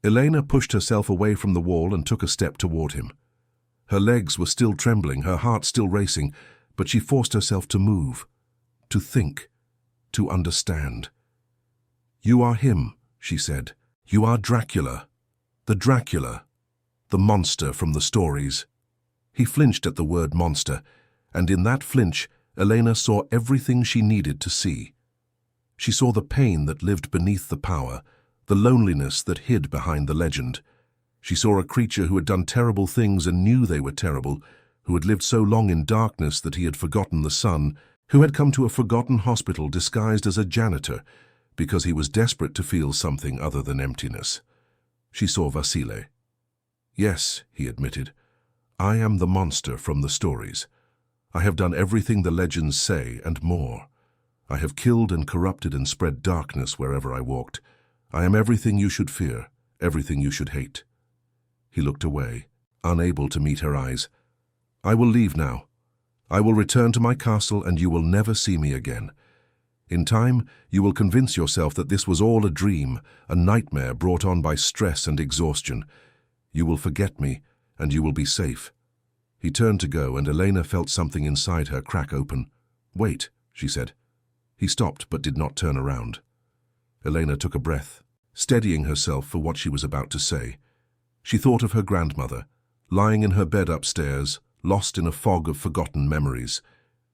Elena pushed herself away from the wall and took a step toward him. Her legs were still trembling, her heart still racing, but she forced herself to move, to think, to understand. "You are him," she said. "You are Dracula. The Dracula. The monster from the stories." He flinched at the word monster, and in that flinch, Elena saw everything she needed to see. She saw the pain that lived beneath the power, the loneliness that hid behind the legend. She saw a creature who had done terrible things and knew they were terrible, who had lived so long in darkness that he had forgotten the sun, who had come to a forgotten hospital disguised as a janitor because he was desperate to feel something other than emptiness. She saw Vasily. "Yes," he admitted, "I am the monster from the stories. I have done everything the legends say and more. I have killed and corrupted and spread darkness wherever I walked. I am everything you should fear, everything you should hate." He looked away, unable to meet her eyes. "I will leave now. I will return to my castle and you will never see me again. In time, you will convince yourself that this was all a dream, a nightmare brought on by stress and exhaustion. You will forget me, and you will be safe." He turned to go, and Elena felt something inside her crack open. "Wait," she said. He stopped but did not turn around. Elena took a breath, steadying herself for what she was about to say. She thought of her grandmother, lying in her bed upstairs, lost in a fog of forgotten memories.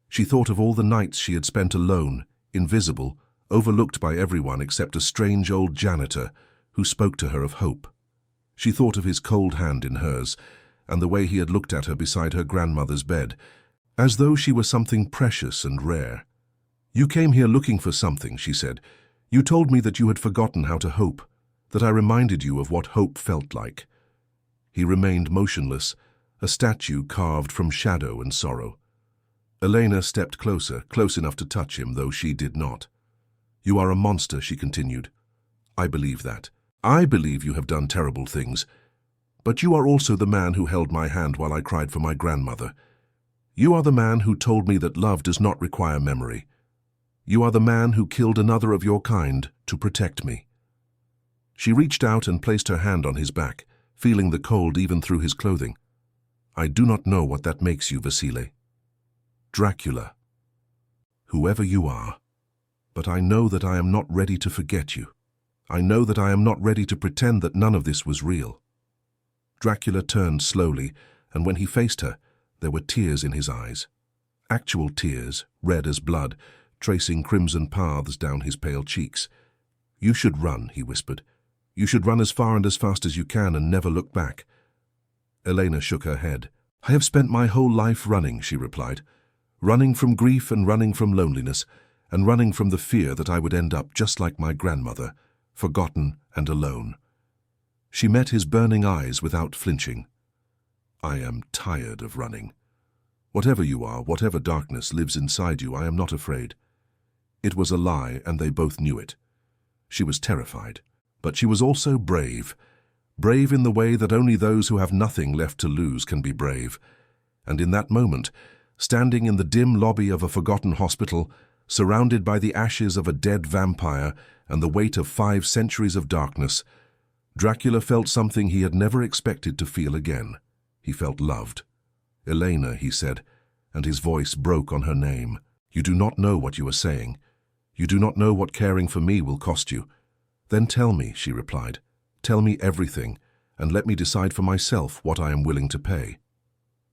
She thought of all the nights she had spent alone, invisible, overlooked by everyone except a strange old janitor who spoke to her of hope. She thought of his cold hand in hers, and the way he had looked at her beside her grandmother's bed, as though she were something precious and rare. "You came here looking for something," she said. "You told me that you had forgotten how to hope, that I reminded you of what hope felt like." He remained motionless, a statue carved from shadow and sorrow. Elena stepped closer, close enough to touch him, though she did not. "You are a monster," she continued. "I believe that. I believe you have done terrible things. But you are also the man who held my hand while I cried for my grandmother. You are the man who told me that love does not require memory. You are the man who killed another of your kind to protect me." She reached out and placed her hand on his back, feeling the cold even through his clothing. "I do not know what that makes you, Vasily. Dracula. Whoever you are. But I know that I am not ready to forget you. I know that I am not ready to pretend that none of this was real." Dracula turned slowly, and when he faced her, there were tears in his eyes. Actual tears, red as blood, tracing crimson paths down his pale cheeks. "You should run," he whispered. "You should run as far and as fast as you can and never look back." Elena shook her head. "I have spent my whole life running," she replied. "Running from grief and running from loneliness, and running from the fear that I would end up just like my grandmother, forgotten and alone." She met his burning eyes without flinching. "I am tired of running. Whatever you are, whatever darkness lives inside you, I am not afraid." It was a lie, and they both knew it. She was terrified, but she was also brave. Brave in the way that only those who have nothing left to lose can be brave. And in that moment, standing in the dim lobby of a forgotten hospital, surrounded by the ashes of a dead vampire and the weight of 5 centuries of darkness, Dracula felt something he had never expected to feel again. He felt loved. "Elena," he said, and his voice broke on her name. "You do not know what you are saying. You do not know what caring for me will cost you." "Then tell me," she replied. "Tell me everything, and let me decide for myself what I am willing to pay."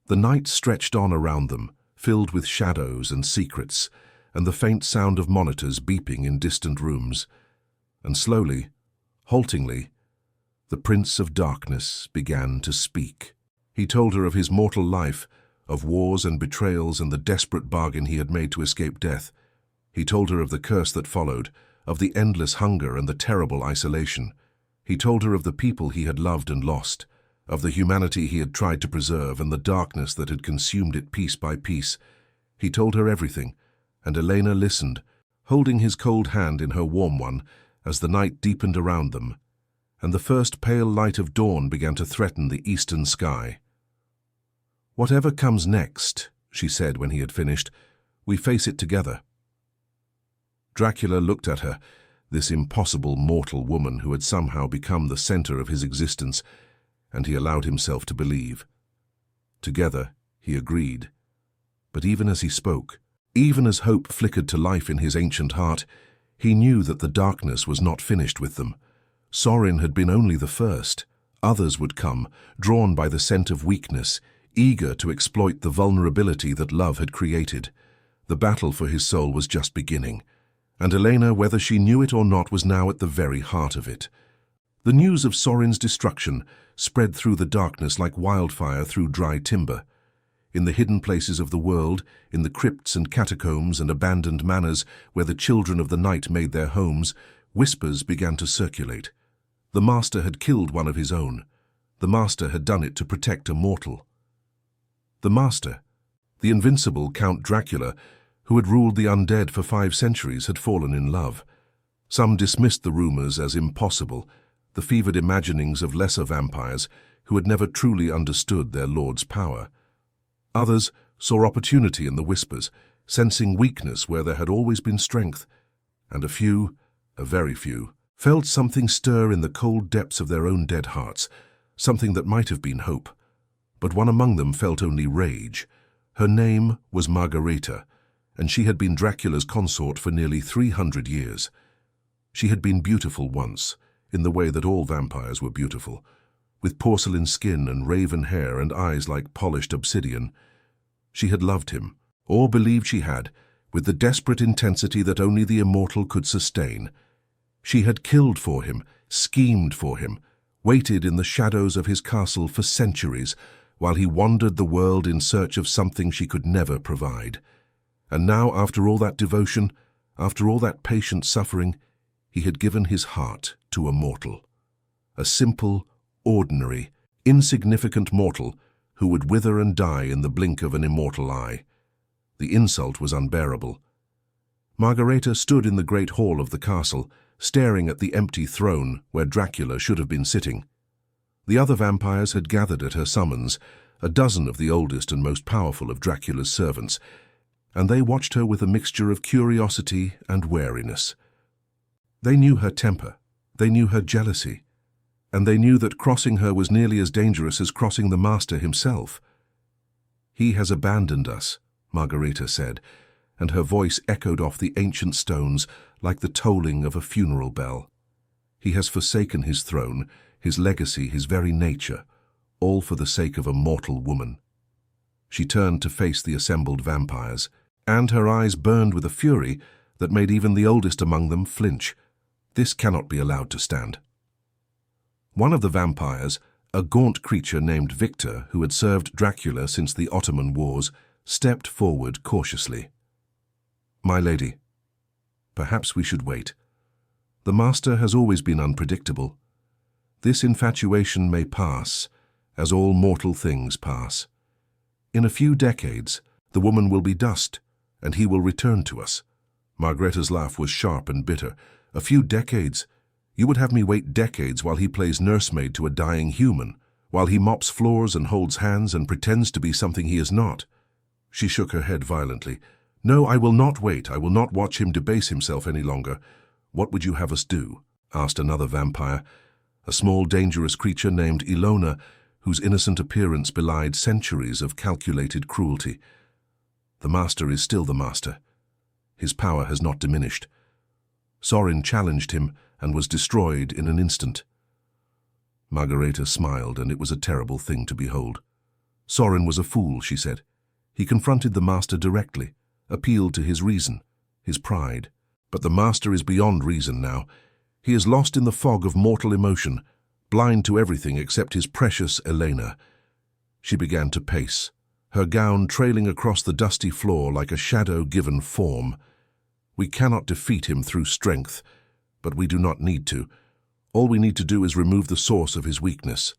The night stretched on around them, filled with shadows and secrets, and the faint sound of monitors beeping in distant rooms. And slowly, haltingly, the Prince of Darkness began to speak. He told her of his mortal life, of wars and betrayals and the desperate bargain he had made to escape death. He told her of the curse that followed, of the endless hunger and the terrible isolation. He told her of the people he had loved and lost, of the humanity he had tried to preserve and the darkness that had consumed it piece by piece. He told her everything, and Elena listened, holding his cold hand in her warm one as the night deepened around them, and the first pale light of dawn began to threaten the eastern sky. "Whatever comes next," she said when he had finished, "we face it together." Dracula looked at her, this impossible mortal woman who had somehow become the center of his existence, and he allowed himself to believe. Together, he agreed. But even as he spoke, even as hope flickered to life in his ancient heart, he knew that the darkness was not finished with them. Sorin had been only the first. Others would come, drawn by the scent of weakness, eager to exploit the vulnerability that love had created. The battle for his soul was just beginning, and Elena, whether she knew it or not, was now at the very heart of it. The news of Sorin's destruction spread through the darkness like wildfire through dry timber. In the hidden places of the world, in the crypts and catacombs and abandoned manors where the children of the night made their homes, whispers began to circulate. The Master had killed one of his own. The Master had done it to protect a mortal. The Master, the invincible Count Dracula, who had ruled the undead for 5 centuries, had fallen in love. Some dismissed the rumors as impossible, the fevered imaginings of lesser vampires who had never truly understood their lord's power. Others saw opportunity in the whispers, sensing weakness where there had always been strength, and a few, a very few, felt something stir in the cold depths of their own dead hearts, something that might have been hope. But one among them felt only rage. Her name was Margareta, and she had been Dracula's consort for nearly 300 years. She had been beautiful once, in the way that all vampires were beautiful, with porcelain skin and raven hair and eyes like polished obsidian. She had loved him, or believed she had, with the desperate intensity that only the immortal could sustain. She had killed for him, schemed for him, waited in the shadows of his castle for centuries, while he wandered the world in search of something she could never provide. And now, after all that devotion, after all that patient suffering, he had given his heart to a mortal. A simple, ordinary, insignificant mortal who would wither and die in the blink of an immortal eye. The insult was unbearable. Margareta stood in the great hall of the castle, staring at the empty throne where Dracula should have been sitting. The other vampires had gathered at her summons, a dozen of the oldest and most powerful of Dracula's servants, and they watched her with a mixture of curiosity and wariness. They knew her temper, they knew her jealousy, and they knew that crossing her was nearly as dangerous as crossing the Master himself. "He has abandoned us," Margareta said, and her voice echoed off the ancient stones like the tolling of a funeral bell. "He has forsaken his throne, his legacy, his very nature, all for the sake of a mortal woman." She turned to face the assembled vampires, and her eyes burned with a fury that made even the oldest among them flinch. This cannot be allowed to stand. One of the vampires, a gaunt creature named Victor, who had served Dracula since the Ottoman Wars, stepped forward cautiously. "My lady, perhaps we should wait. The Master has always been unpredictable. This infatuation may pass, as all mortal things pass. In a few decades, the woman will be dust, and he will return to us." Margareta's laugh was sharp and bitter. "A few decades? You would have me wait decades while he plays nursemaid to a dying human, while he mops floors and holds hands and pretends to be something he is not?" She shook her head violently. "No, I will not wait. I will not watch him debase himself any longer." "What would you have us do?" asked another vampire, a small dangerous creature named Elena, whose innocent appearance belied centuries of calculated cruelty. "The Master is still the Master. His power has not diminished. Sorin challenged him and was destroyed in an instant." Margareta smiled, and it was a terrible thing to behold. "Sorin was a fool," she said. He confronted the master directly, appealed to his reason, his pride. But the master is beyond reason now. He is lost in the fog of mortal emotion, blind to everything except his precious Elena. She began to pace, her gown trailing across the dusty floor like a shadow given form. We cannot defeat him through strength, but we do not need to. All we need to do is remove the source of his weakness.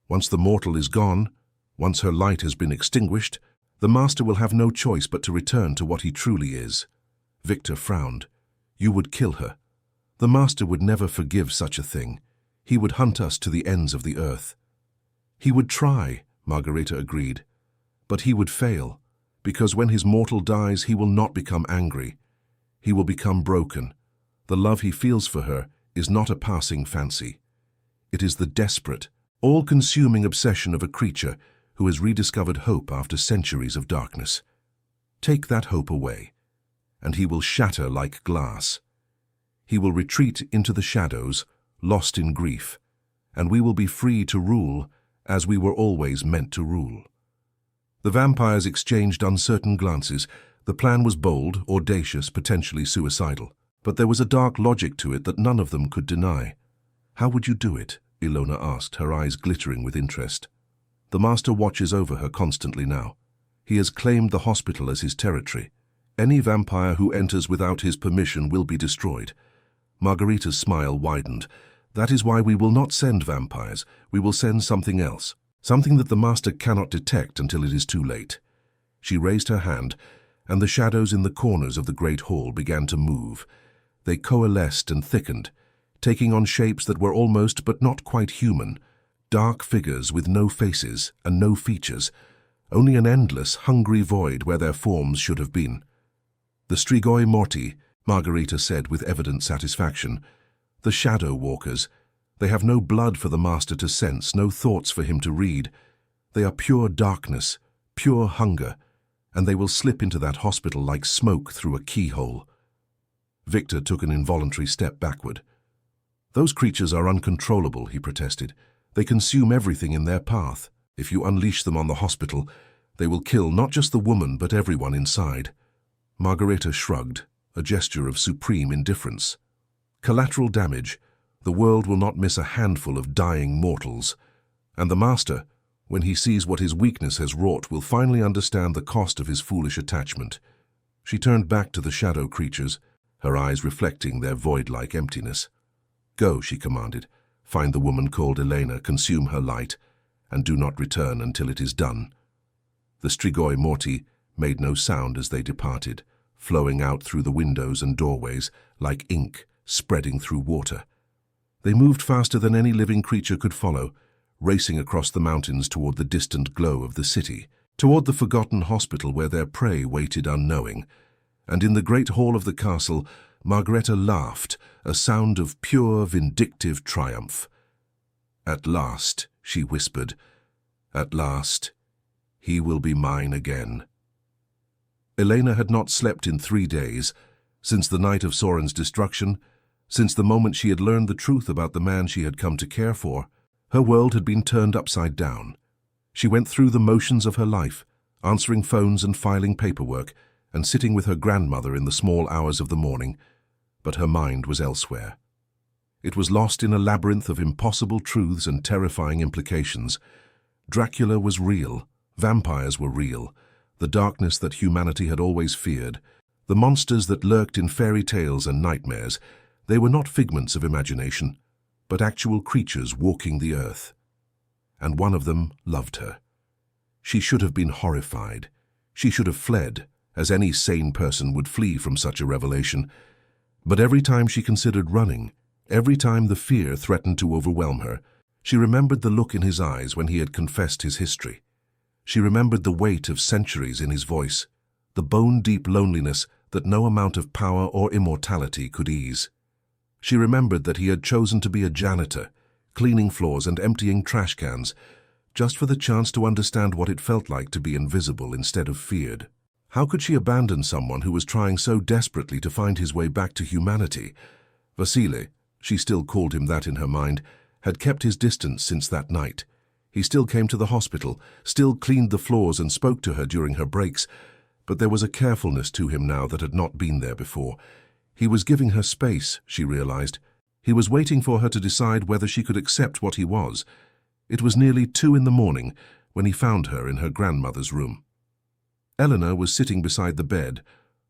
Once the mortal is gone, once her light has been extinguished, the master will have no choice but to return to what he truly is. Victor frowned. You would kill her. The master would never forgive such a thing. He would hunt us to the ends of the earth. He would try, Margareta agreed. But he would fail, because when his mortal dies, he will not become angry. He will become broken. The love he feels for her is not a passing fancy. It is the desperate, all-consuming obsession of a creature who has rediscovered hope after centuries of darkness. Take that hope away, and he will shatter like glass. He will retreat into the shadows, lost in grief, and we will be free to rule as we were always meant to rule. The vampires exchanged uncertain glances. The plan was bold, audacious, potentially suicidal. But there was a dark logic to it that none of them could deny. How would you do it? Elena asked, her eyes glittering with interest. The master watches over her constantly now. He has claimed the hospital as his territory. Any vampire who enters without his permission will be destroyed. Margarita's smile widened. That is why we will not send vampires. We will send something else. Something that the master cannot detect until it is too late. She raised her hand, and the shadows in the corners of the great hall began to move. They coalesced and thickened, taking on shapes that were almost but not quite human, dark figures with no faces and no features, only an endless, hungry void where their forms should have been. The strigoi morti, Margarita said with evident satisfaction. The shadow walkers. They have no blood for the master to sense, no thoughts for him to read. They are pure darkness, pure hunger, and they will slip into that hospital like smoke through a keyhole. Victor took an involuntary step backward. Those creatures are uncontrollable, he protested. They consume everything in their path. If you unleash them on the hospital, they will kill not just the woman but everyone inside. Margareta shrugged, a gesture of supreme indifference. Collateral damage. The world will not miss a handful of dying mortals. And the master, when he sees what his weakness has wrought, will finally understand the cost of his foolish attachment. She turned back to the shadow creatures, her eyes reflecting their void-like emptiness. Go, she commanded. Find the woman called Elena, consume her light, and do not return until it is done. The strigoi morti made no sound as they departed, flowing out through the windows and doorways like ink spreading through water. They moved faster than any living creature could follow, racing across the mountains toward the distant glow of the city, toward the forgotten hospital where their prey waited unknowing. And in the great hall of the castle, Margareta laughed, a sound of pure, vindictive triumph. At last, she whispered, at last, he will be mine again. Elena had not slept in 3 days, since the night of Soren's destruction, since the moment she had learned the truth about the man she had come to care for. Her world had been turned upside down. She went through the motions of her life, answering phones and filing paperwork, and sitting with her grandmother in the small hours of the morning, but her mind was elsewhere. It was lost in a labyrinth of impossible truths and terrifying implications. Dracula was real, vampires were real, the darkness that humanity had always feared, the monsters that lurked in fairy tales and nightmares. They were not figments of imagination, but actual creatures walking the earth. And one of them loved her. She should have been horrified. She should have fled, as any sane person would flee from such a revelation. But every time she considered running, every time the fear threatened to overwhelm her, she remembered the look in his eyes when he had confessed his history. She remembered the weight of centuries in his voice, the bone-deep loneliness that no amount of power or immortality could ease. She remembered that he had chosen to be a janitor, cleaning floors and emptying trash cans, just for the chance to understand what it felt like to be invisible instead of feared. How could she abandon someone who was trying so desperately to find his way back to humanity? Vasily, she still called him that in her mind, had kept his distance since that night. He still came to the hospital, still cleaned the floors and spoke to her during her breaks, but there was a carefulness to him now that had not been there before. He was giving her space, she realized. He was waiting for her to decide whether she could accept what he was. It was nearly 2 a.m. when he found her in her grandmother's room. Elena was sitting beside the bed,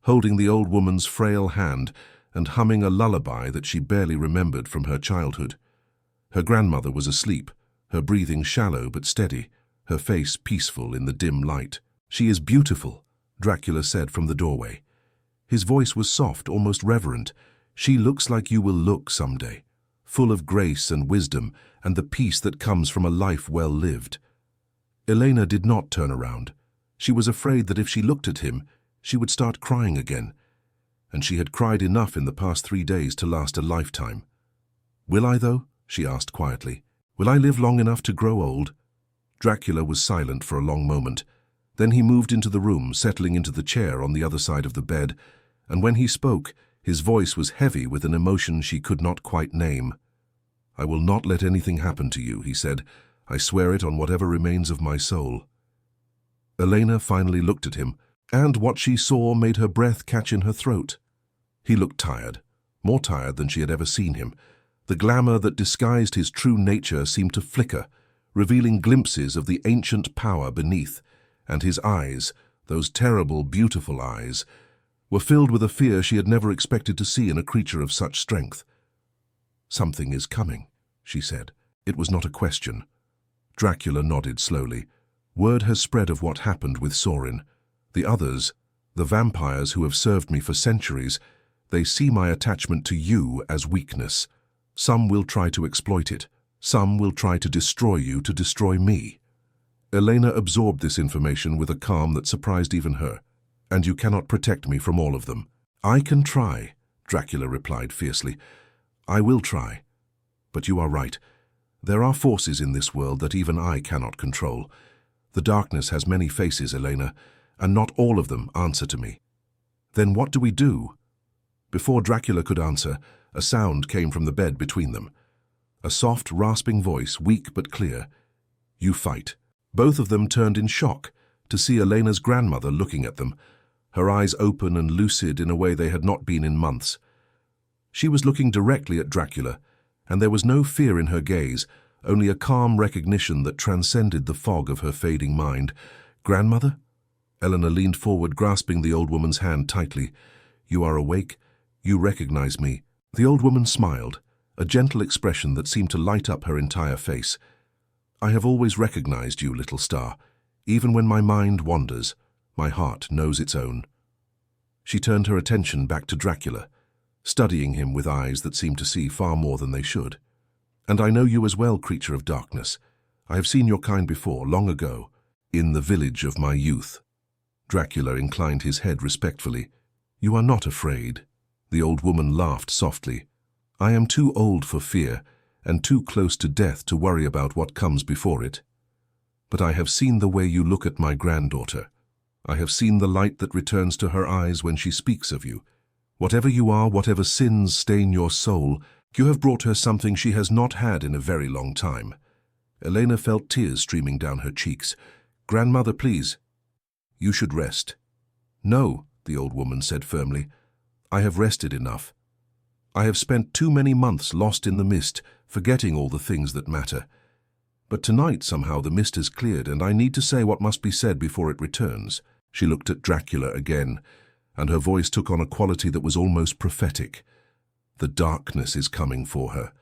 holding the old woman's frail hand and humming a lullaby that she barely remembered from her childhood. Her grandmother was asleep, her breathing shallow but steady, her face peaceful in the dim light. "She is beautiful," Dracula said from the doorway. His voice was soft, almost reverent. "She looks like you will look someday, full of grace and wisdom and the peace that comes from a life well lived." Elena did not turn around. She was afraid that if she looked at him, she would start crying again. And she had cried enough in the past 3 days to last a lifetime. "Will I, though?" she asked quietly. "Will I live long enough to grow old?" Dracula was silent for a long moment. Then he moved into the room, settling into the chair on the other side of the bed, and when he spoke, his voice was heavy with an emotion she could not quite name. "I will not let anything happen to you," he said. "I swear it on whatever remains of my soul." Elena finally looked at him, and what she saw made her breath catch in her throat. He looked tired, more tired than she had ever seen him. The glamour that disguised his true nature seemed to flicker, revealing glimpses of the ancient power beneath, and his eyes, those terrible, beautiful eyes, were filled with a fear she had never expected to see in a creature of such strength. "Something is coming," she said. It was not a question. Dracula nodded slowly. "Word has spread of what happened with Sorin. The others, the vampires who have served me for centuries, they see my attachment to you as weakness. Some will try to exploit it. Some will try to destroy you to destroy me." Elena absorbed this information with a calm that surprised even her. "And you cannot protect me from all of them." "I can try," Dracula replied fiercely. "I will try. But you are right. There are forces in this world that even I cannot control. The darkness has many faces, Elena, and not all of them answer to me." "Then what do we do?" Before Dracula could answer, a sound came from the bed between them. A soft, rasping voice, weak but clear. "You fight." Both of them turned in shock to see Elena's grandmother looking at them, her eyes open and lucid in a way they had not been in months. She was looking directly at Dracula, and there was no fear in her gaze, only a calm recognition that transcended the fog of her fading mind. "Grandmother?" Elena leaned forward, grasping the old woman's hand tightly. "You are awake? You recognize me?" The old woman smiled, a gentle expression that seemed to light up her entire face. "I have always recognized you, little star. Even when my mind wanders, my heart knows its own." She turned her attention back to Dracula, studying him with eyes that seemed to see far more than they should. "And I know you as well, creature of darkness. I have seen your kind before, long ago, in the village of my youth." Dracula inclined his head respectfully. "You are not afraid." The old woman laughed softly. "I am too old for fear, and too close to death to worry about what comes before it. But I have seen the way you look at my granddaughter. I have seen the light that returns to her eyes when she speaks of you. Whatever you are, whatever sins stain your soul, you have brought her something she has not had in a very long time." Elena felt tears streaming down her cheeks. "Grandmother, please. You should rest." "No," the old woman said firmly. "I have rested enough. I have spent too many months lost in the mist, forgetting all the things that matter. But tonight somehow the mist has cleared, and I need to say what must be said before it returns." She looked at Dracula again, and her voice took on a quality that was almost prophetic. "The darkness is coming for her.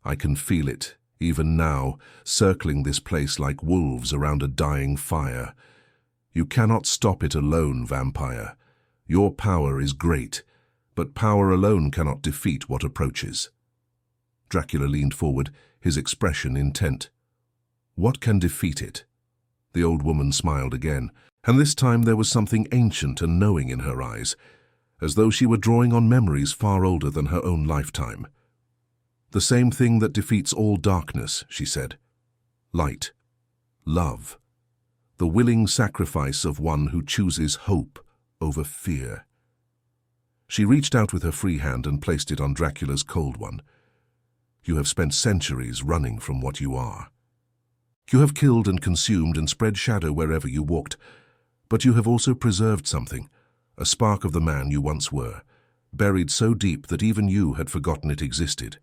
I can feel it, even now, circling this place like wolves around a dying fire. You cannot stop it alone, vampire. Your power is great, but power alone cannot defeat what approaches." Dracula leaned forward, his expression intent. "What can defeat it?" The old woman smiled again, and this time there was something ancient and knowing in her eyes, as though she were drawing on memories far older than her own lifetime. "The same thing that defeats all darkness," she said. "Light. Love. The willing sacrifice of one who chooses hope over fear." She reached out with her free hand and placed it on Dracula's cold one. "You have spent centuries running from what you are. You have killed and consumed and spread shadow wherever you walked, but you have also preserved something, a spark of the man you once were, buried so deep that even you had forgotten it existed.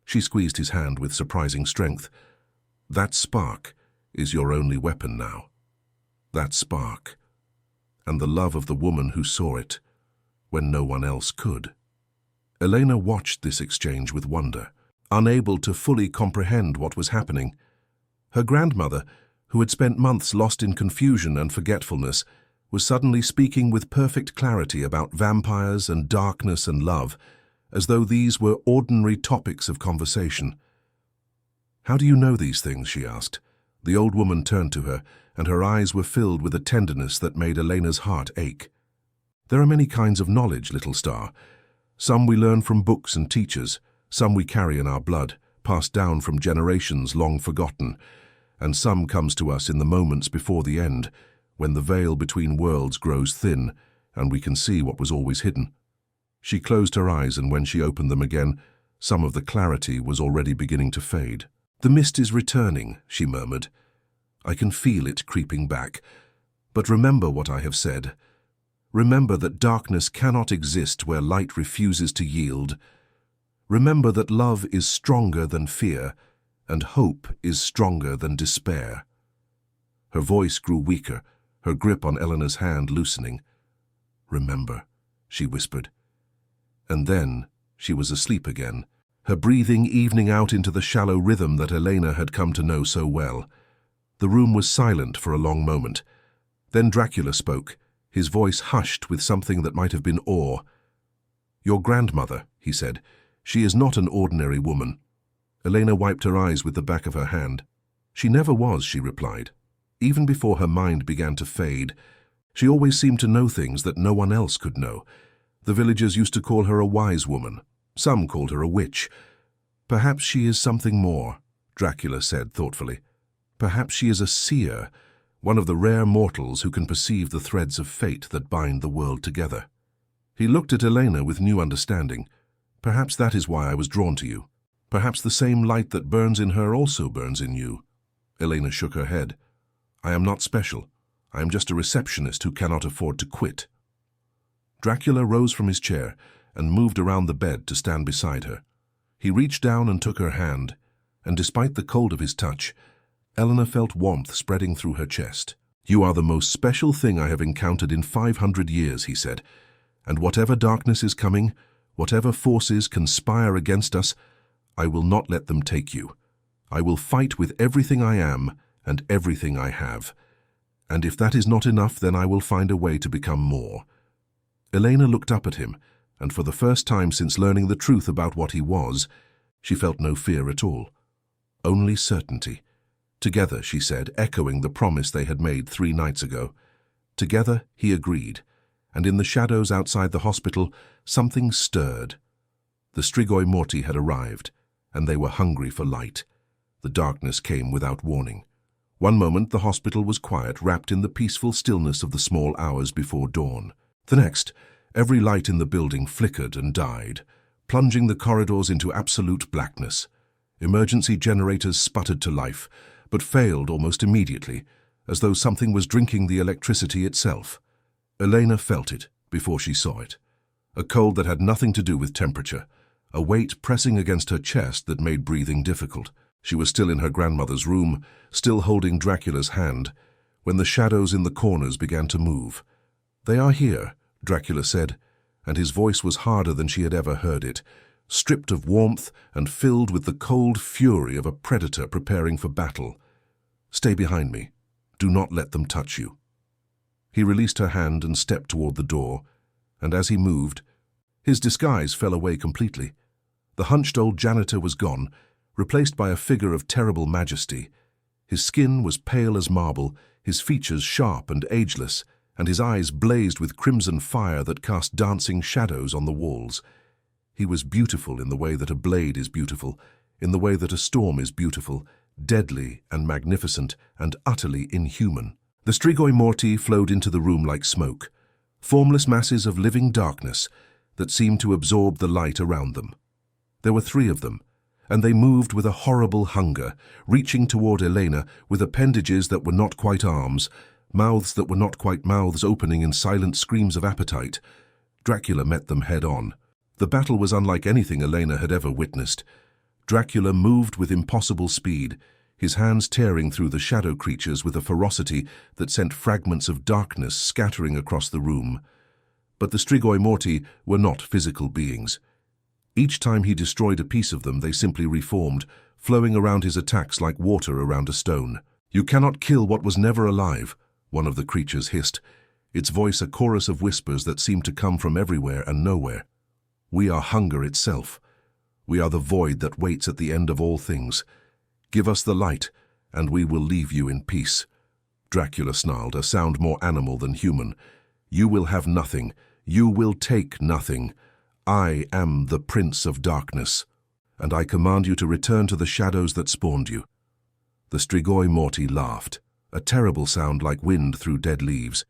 She squeezed his hand with surprising strength. That spark is your only weapon now. That spark, and the love of the woman who saw it when no one else could. Elena watched this exchange with wonder, unable to fully comprehend what was happening. Her grandmother, who had spent months lost in confusion and forgetfulness, was suddenly speaking with perfect clarity about vampires and darkness and love, as though these were ordinary topics of conversation. "How do you know these things?" she asked. The old woman turned to her, and her eyes were filled with a tenderness that made Elena's heart ache. "There are many kinds of knowledge, little star. Some we learn from books and teachers, some we carry in our blood, passed down from generations long forgotten, and some comes to us in the moments before the end, when the veil between worlds grows thin, and we can see what was always hidden." She closed her eyes, and when she opened them again, some of the clarity was already beginning to fade. "The mist is returning," she murmured. "I can feel it creeping back. But remember what I have said. Remember that darkness cannot exist where light refuses to yield. Remember that love is stronger than fear, and hope is stronger than despair." Her voice grew weaker, her grip on Elena's hand loosening. "Remember," she whispered. And then she was asleep again, her breathing evening out into the shallow rhythm that Elena had come to know so well. The room was silent for a long moment. Then Dracula spoke, his voice hushed with something that might have been awe. "Your grandmother," he said. "She is not an ordinary woman." Elena wiped her eyes with the back of her hand. "She never was," she replied. "Even before her mind began to fade, she always seemed to know things that no one else could know. The villagers used to call her a wise woman. Some called her a witch. Perhaps she is something more," Dracula said thoughtfully. "Perhaps she is a seer, one of the rare mortals who can perceive the threads of fate that bind the world together." He looked at Elena with new understanding. "Perhaps that is why I was drawn to you. Perhaps the same light that burns in her also burns in you." Elena shook her head. "I am not special. I am just a receptionist who cannot afford to quit." Dracula rose from his chair and moved around the bed to stand beside her. He reached down and took her hand, and despite the cold of his touch, Elena felt warmth spreading through her chest. "You are the most special thing I have encountered in 500 years, he said, "and whatever darkness is coming, whatever forces conspire against us, I will not let them take you. I will fight with everything I am and everything I have. And if that is not enough, then I will find a way to become more." Elena looked up at him, and for the first time since learning the truth about what he was, she felt no fear at all. Only certainty. "Together," she said, echoing the promise they had made 3 nights ago. Together, he agreed, and in the shadows outside the hospital, something stirred. The Strigoi Morti had arrived, and they were hungry for light. The darkness came without warning. One moment the hospital was quiet, wrapped in the peaceful stillness of the small hours before dawn. The next, every light in the building flickered and died, plunging the corridors into absolute blackness. Emergency generators sputtered to life, but failed almost immediately, as though something was drinking the electricity itself. Elena felt it before she saw it. A cold that had nothing to do with temperature, a weight pressing against her chest that made breathing difficult. She was still in her grandmother's room, still holding Dracula's hand, when the shadows in the corners began to move. "They are here," Dracula said, and his voice was harder than she had ever heard it, stripped of warmth and filled with the cold fury of a predator preparing for battle. "Stay behind me. Do not let them touch you." He released her hand and stepped toward the door, and as he moved, his disguise fell away completely. The hunched old janitor was gone, replaced by a figure of terrible majesty. His skin was pale as marble, his features sharp and ageless, and his eyes blazed with crimson fire that cast dancing shadows on the walls. He was beautiful in the way that a blade is beautiful, in the way that a storm is beautiful, deadly and magnificent and utterly inhuman. The Strigoi Morti flowed into the room like smoke, formless masses of living darkness that seemed to absorb the light around them. There were 3 of them, and they moved with a horrible hunger, reaching toward Elena with appendages that were not quite arms, mouths that were not quite mouths opening in silent screams of appetite. Dracula met them head-on. The battle was unlike anything Elena had ever witnessed. Dracula moved with impossible speed, his hands tearing through the shadow creatures with a ferocity that sent fragments of darkness scattering across the room. But the Strigoi Morti were not physical beings. Each time he destroyed a piece of them, they simply reformed, flowing around his attacks like water around a stone. "You cannot kill what was never alive," one of the creatures hissed, its voice a chorus of whispers that seemed to come from everywhere and nowhere. "We are hunger itself. We are the void that waits at the end of all things. Give us the light, and we will leave you in peace." Dracula snarled, a sound more animal than human. "You will have nothing. You will take nothing. I am the Prince of Darkness, and I command you to return to the shadows that spawned you." The Strigoi Morti laughed, a terrible sound like wind through dead leaves.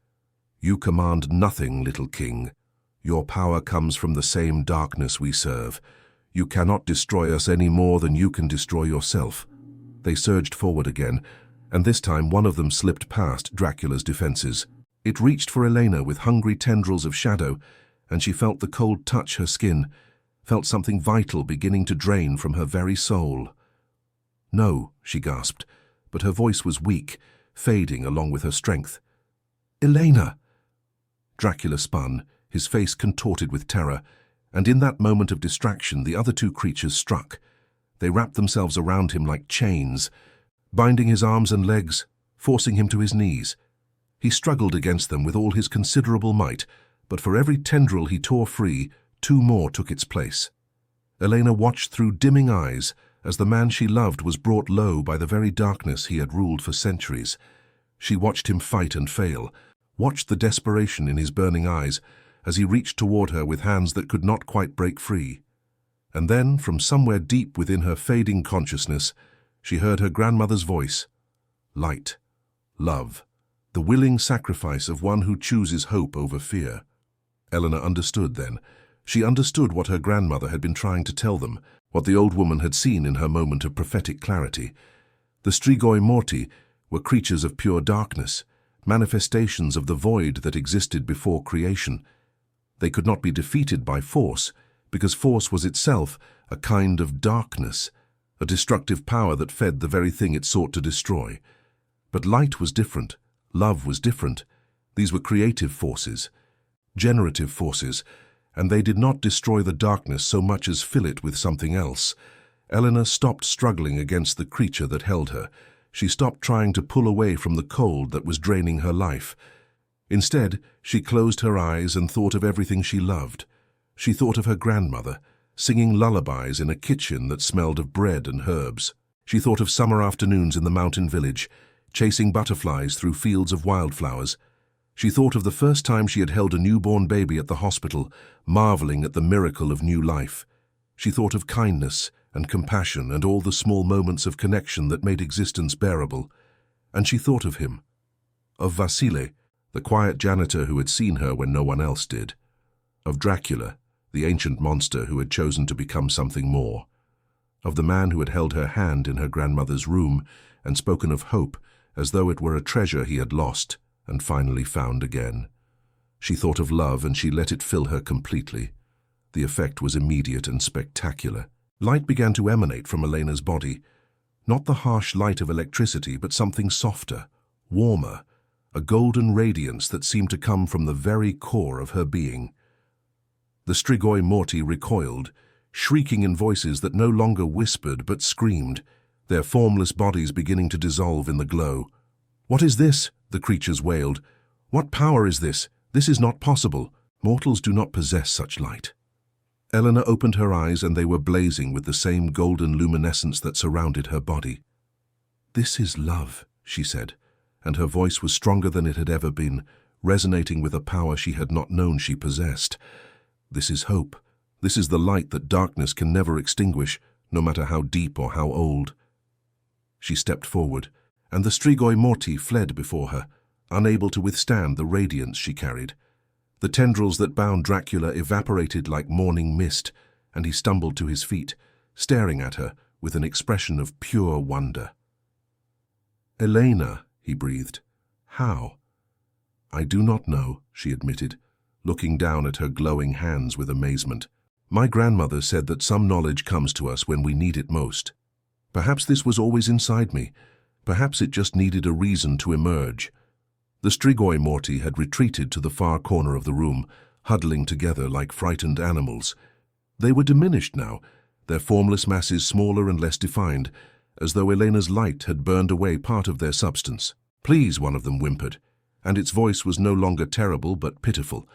"You command nothing, little king. Your power comes from the same darkness we serve. You cannot destroy us any more than you can destroy yourself." They surged forward again, and this time one of them slipped past Dracula's defenses. It reached for Elena with hungry tendrils of shadow, and she felt the cold touch her skin, felt something vital beginning to drain from her very soul. "No," she gasped, but her voice was weak, fading along with her strength. "Elena!" Dracula spun, his face contorted with terror, and in that moment of distraction the other two creatures struck. They wrapped themselves around him like chains, binding his arms and legs, forcing him to his knees. He struggled against them with all his considerable might, but for every tendril he tore free, two more took its place. Elena watched through dimming eyes as the man she loved was brought low by the very darkness he had ruled for centuries. She watched him fight and fail, watched the desperation in his burning eyes as he reached toward her with hands that could not quite break free. And then, from somewhere deep within her fading consciousness, she heard her grandmother's voice. Light, love, the willing sacrifice of one who chooses hope over fear. Elena understood then. She understood what her grandmother had been trying to tell them, what the old woman had seen in her moment of prophetic clarity. The Strigoi Morti were creatures of pure darkness, manifestations of the void that existed before creation. They could not be defeated by force, because force was itself a kind of darkness, a destructive power that fed the very thing it sought to destroy. But light was different, love was different. These were creative forces, generative forces, and they did not destroy the darkness so much as fill it with something else. Elena stopped struggling against the creature that held her. She stopped trying to pull away from the cold that was draining her life. Instead, she closed her eyes and thought of everything she loved. She thought of her grandmother, singing lullabies in a kitchen that smelled of bread and herbs. She thought of summer afternoons in the mountain village, chasing butterflies through fields of wildflowers. She thought of the first time she had held a newborn baby at the hospital, marveling at the miracle of new life. She thought of kindness and compassion and all the small moments of connection that made existence bearable. And she thought of him, of Vasile, the quiet janitor who had seen her when no one else did, of Dracula, the ancient monster who had chosen to become something more, of the man who had held her hand in her grandmother's room and spoken of hope as though it were a treasure he had lost and finally found again. She thought of love, and she let it fill her completely. The effect was immediate and spectacular. Light began to emanate from Elena's body, not the harsh light of electricity, but something softer, warmer, a golden radiance that seemed to come from the very core of her being. The Strigoi Morti recoiled, shrieking in voices that no longer whispered but screamed, their formless bodies beginning to dissolve in the glow. "What is this?" the creatures wailed. "What power is this? This is not possible. Mortals do not possess such light." Elena opened her eyes, and they were blazing with the same golden luminescence that surrounded her body. "This is love," she said, and her voice was stronger than it had ever been, resonating with a power she had not known she possessed. "This is hope. This is the light that darkness can never extinguish, no matter how deep or how old." She stepped forward, and the Strigoi Morti fled before her, unable to withstand the radiance she carried. The tendrils that bound Dracula evaporated like morning mist, and he stumbled to his feet, staring at her, with an expression of pure wonder. "Elena," he breathed. "How?" "I do not know," she admitted, looking down at her glowing hands with amazement. "My grandmother said that some knowledge comes to us when we need it most. Perhaps this was always inside me. Perhaps it just needed a reason to emerge." The strigoi morti had retreated to the far corner of the room, huddling together like frightened animals. They were diminished now, their formless masses smaller and less defined, as though Elena's light had burned away part of their substance. "Please," one of them whimpered, and its voice was no longer terrible but pitiful.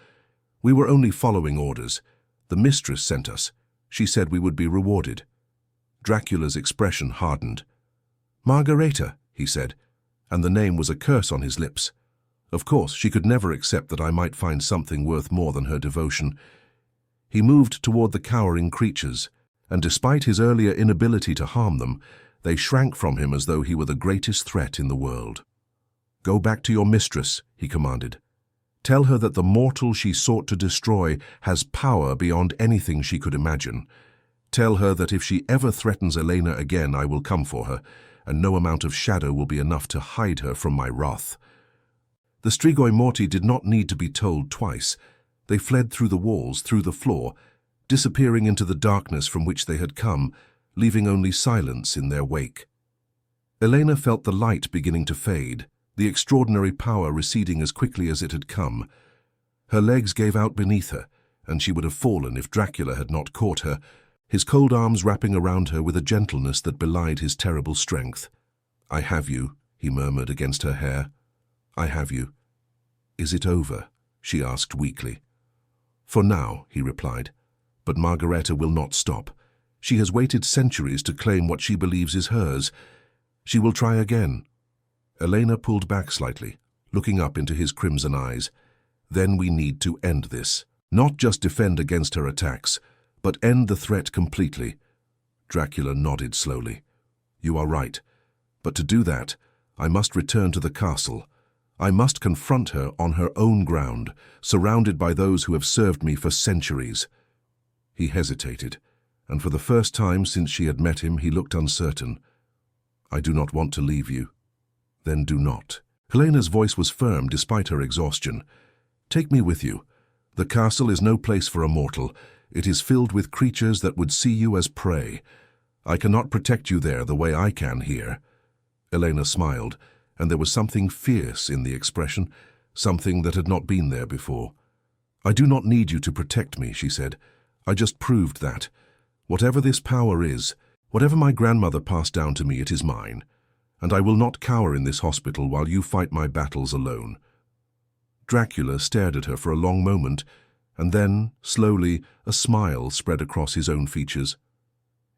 "We were only following orders. The mistress sent us. She said we would be rewarded." Dracula's expression hardened. "Margareta," he said, and the name was a curse on his lips. Of course, she could never accept that I might find something worth more than her devotion. He moved toward the cowering creatures, and despite his earlier inability to harm them, they shrank from him as though he were the greatest threat in the world. "Go back to your mistress," he commanded. "Tell her that the mortal she sought to destroy has power beyond anything she could imagine. Tell her that if she ever threatens Elena again, I will come for her, and no amount of shadow will be enough to hide her from my wrath." The strigoi morti did not need to be told twice. They fled through the walls, through the floor, disappearing into the darkness from which they had come, leaving only silence in their wake. Elena felt the light beginning to fade, the extraordinary power receding as quickly as it had come. Her legs gave out beneath her, and she would have fallen if Dracula had not caught her, his cold arms wrapping around her with a gentleness that belied his terrible strength. "I have you," he murmured against her hair. "I have you." "Is it over?" she asked weakly. "For now," he replied. "But Margareta will not stop. She has waited centuries to claim what she believes is hers. She will try again." Elena pulled back slightly, looking up into his crimson eyes. "Then we need to end this. Not just defend against her attacks, but end the threat completely." Dracula nodded slowly. "You are right. But to do that, I must return to the castle. I must confront her on her own ground, surrounded by those who have served me for centuries." He hesitated, and for the first time since she had met him, he looked uncertain. "I do not want to leave you." "Then do not." Elena's voice was firm despite her exhaustion. "Take me with you. The castle is no place for a mortal. It is filled with creatures that would see you as prey. I cannot protect you there the way I can here." Elena smiled, and there was something fierce in the expression, something that had not been there before. "I do not need you to protect me," she said. "I just proved that. Whatever this power is, whatever my grandmother passed down to me, it is mine. And I will not cower in this hospital while you fight my battles alone." Dracula stared at her for a long moment, and then, slowly, a smile spread across his own features.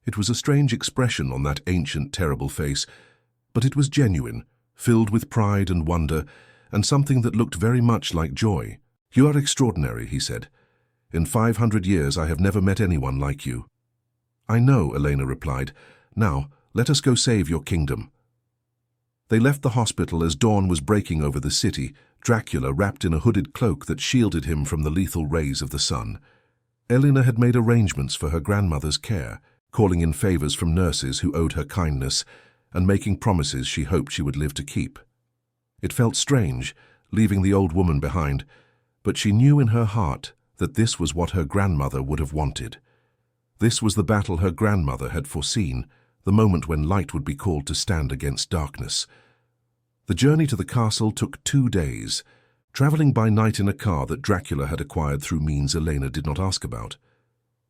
It was a strange expression on that ancient, terrible face, but it was genuine, filled with pride and wonder, and something that looked very much like joy. "You are extraordinary," he said. "In 500 years I have never met anyone like you." "I know," Elena replied. "Now, let us go save your kingdom." They left the hospital as dawn was breaking over the city, Dracula wrapped in a hooded cloak that shielded him from the lethal rays of the sun. Elena had made arrangements for her grandmother's care, calling in favors from nurses who owed her kindness, and making promises she hoped she would live to keep. It felt strange, leaving the old woman behind, but she knew in her heart that this was what her grandmother would have wanted. This was the battle her grandmother had foreseen, the moment when light would be called to stand against darkness. The journey to the castle took 2 days, traveling by night in a car that Dracula had acquired through means Elena did not ask about.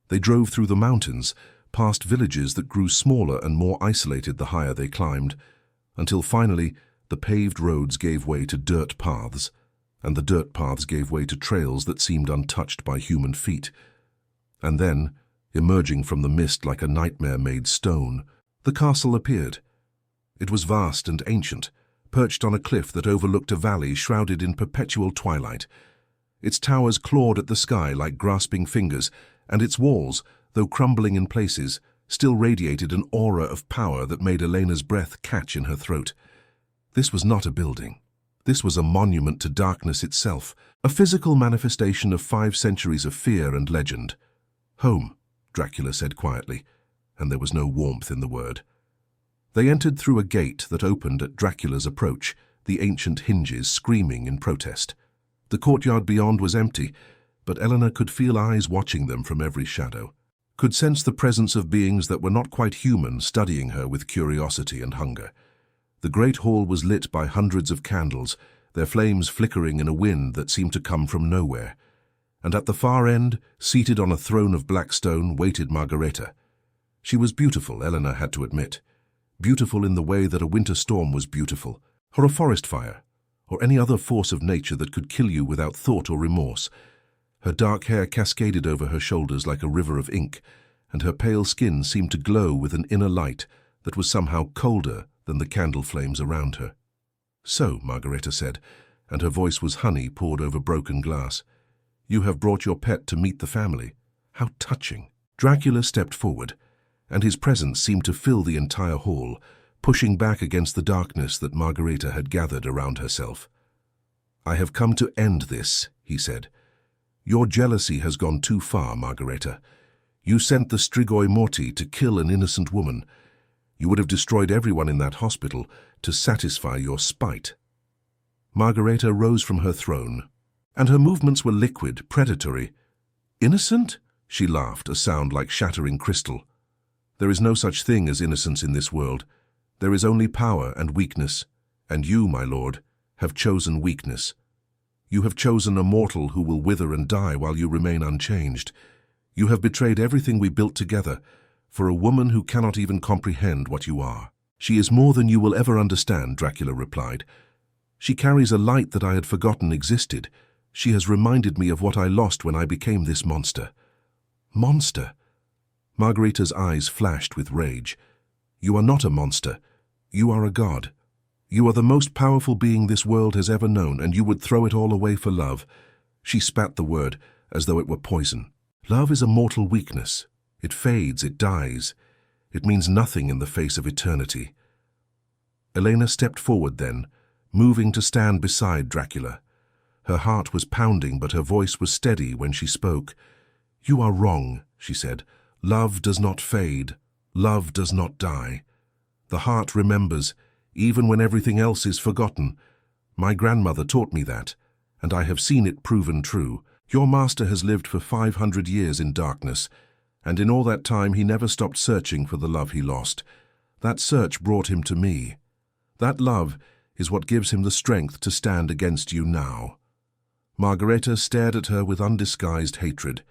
They drove through the mountains, past villages that grew smaller and more isolated the higher they climbed, until finally the paved roads gave way to dirt paths, and the dirt paths gave way to trails that seemed untouched by human feet. And then, emerging from the mist like a nightmare-made stone, the castle appeared. It was vast and ancient, perched on a cliff that overlooked a valley shrouded in perpetual twilight. Its towers clawed at the sky like grasping fingers, and its walls, though crumbling in places, still radiated an aura of power that made Elena's breath catch in her throat. This was not a building. This was a monument to darkness itself, a physical manifestation of 5 centuries of fear and legend. "Home," Dracula said quietly. and there was no warmth in the word. They entered through a gate that opened at Dracula's approach, the ancient hinges screaming in protest. The courtyard beyond was empty, but Elena could feel eyes watching them from every shadow, could sense the presence of beings that were not quite human studying her with curiosity and hunger. The great hall was lit by hundreds of candles, their flames flickering in a wind that seemed to come from nowhere. And at the far end, seated on a throne of black stone, waited Margareta. She was beautiful, Elena had to admit. Beautiful in the way that a winter storm was beautiful, or a forest fire, or any other force of nature that could kill you without thought or remorse. Her dark hair cascaded over her shoulders like a river of ink, and her pale skin seemed to glow with an inner light that was somehow colder than the candle flames around her. "So," Margareta said, and her voice was honey poured over broken glass, "you have brought your pet to meet the family. How touching." Dracula stepped forward, and his presence seemed to fill the entire hall, pushing back against the darkness that Margareta had gathered around herself. "I have come to end this," he said. "Your jealousy has gone too far, Margareta. You sent the Strigoi Morti to kill an innocent woman. You would have destroyed everyone in that hospital to satisfy your spite." Margareta rose from her throne, and her movements were liquid, predatory. "Innocent?" she laughed, a sound like shattering crystal. "There is no such thing as innocence in this world. There is only power and weakness, and you, my lord, have chosen weakness. You have chosen a mortal who will wither and die while you remain unchanged. You have betrayed everything we built together for a woman who cannot even comprehend what you are." "She is more than you will ever understand," Dracula replied. "She carries a light that I had forgotten existed. She has reminded me of what I lost when I became this monster." "Monster?" Margareta's eyes flashed with rage. "You are not a monster. You are a god. You are the most powerful being this world has ever known, and you would throw it all away for love." She spat the word as though it were poison. "Love is a mortal weakness. It fades, it dies. It means nothing in the face of eternity." Elena stepped forward then, moving to stand beside Dracula. Her heart was pounding, but her voice was steady when she spoke. "You are wrong," she said. "Love does not fade. Love does not die. The heart remembers, even when everything else is forgotten. My grandmother taught me that, and I have seen it proven true. Your master has lived for 500 years in darkness, and in all that time he never stopped searching for the love he lost. That search brought him to me. That love is what gives him the strength to stand against you now." Margareta stared at her with undisguised hatred.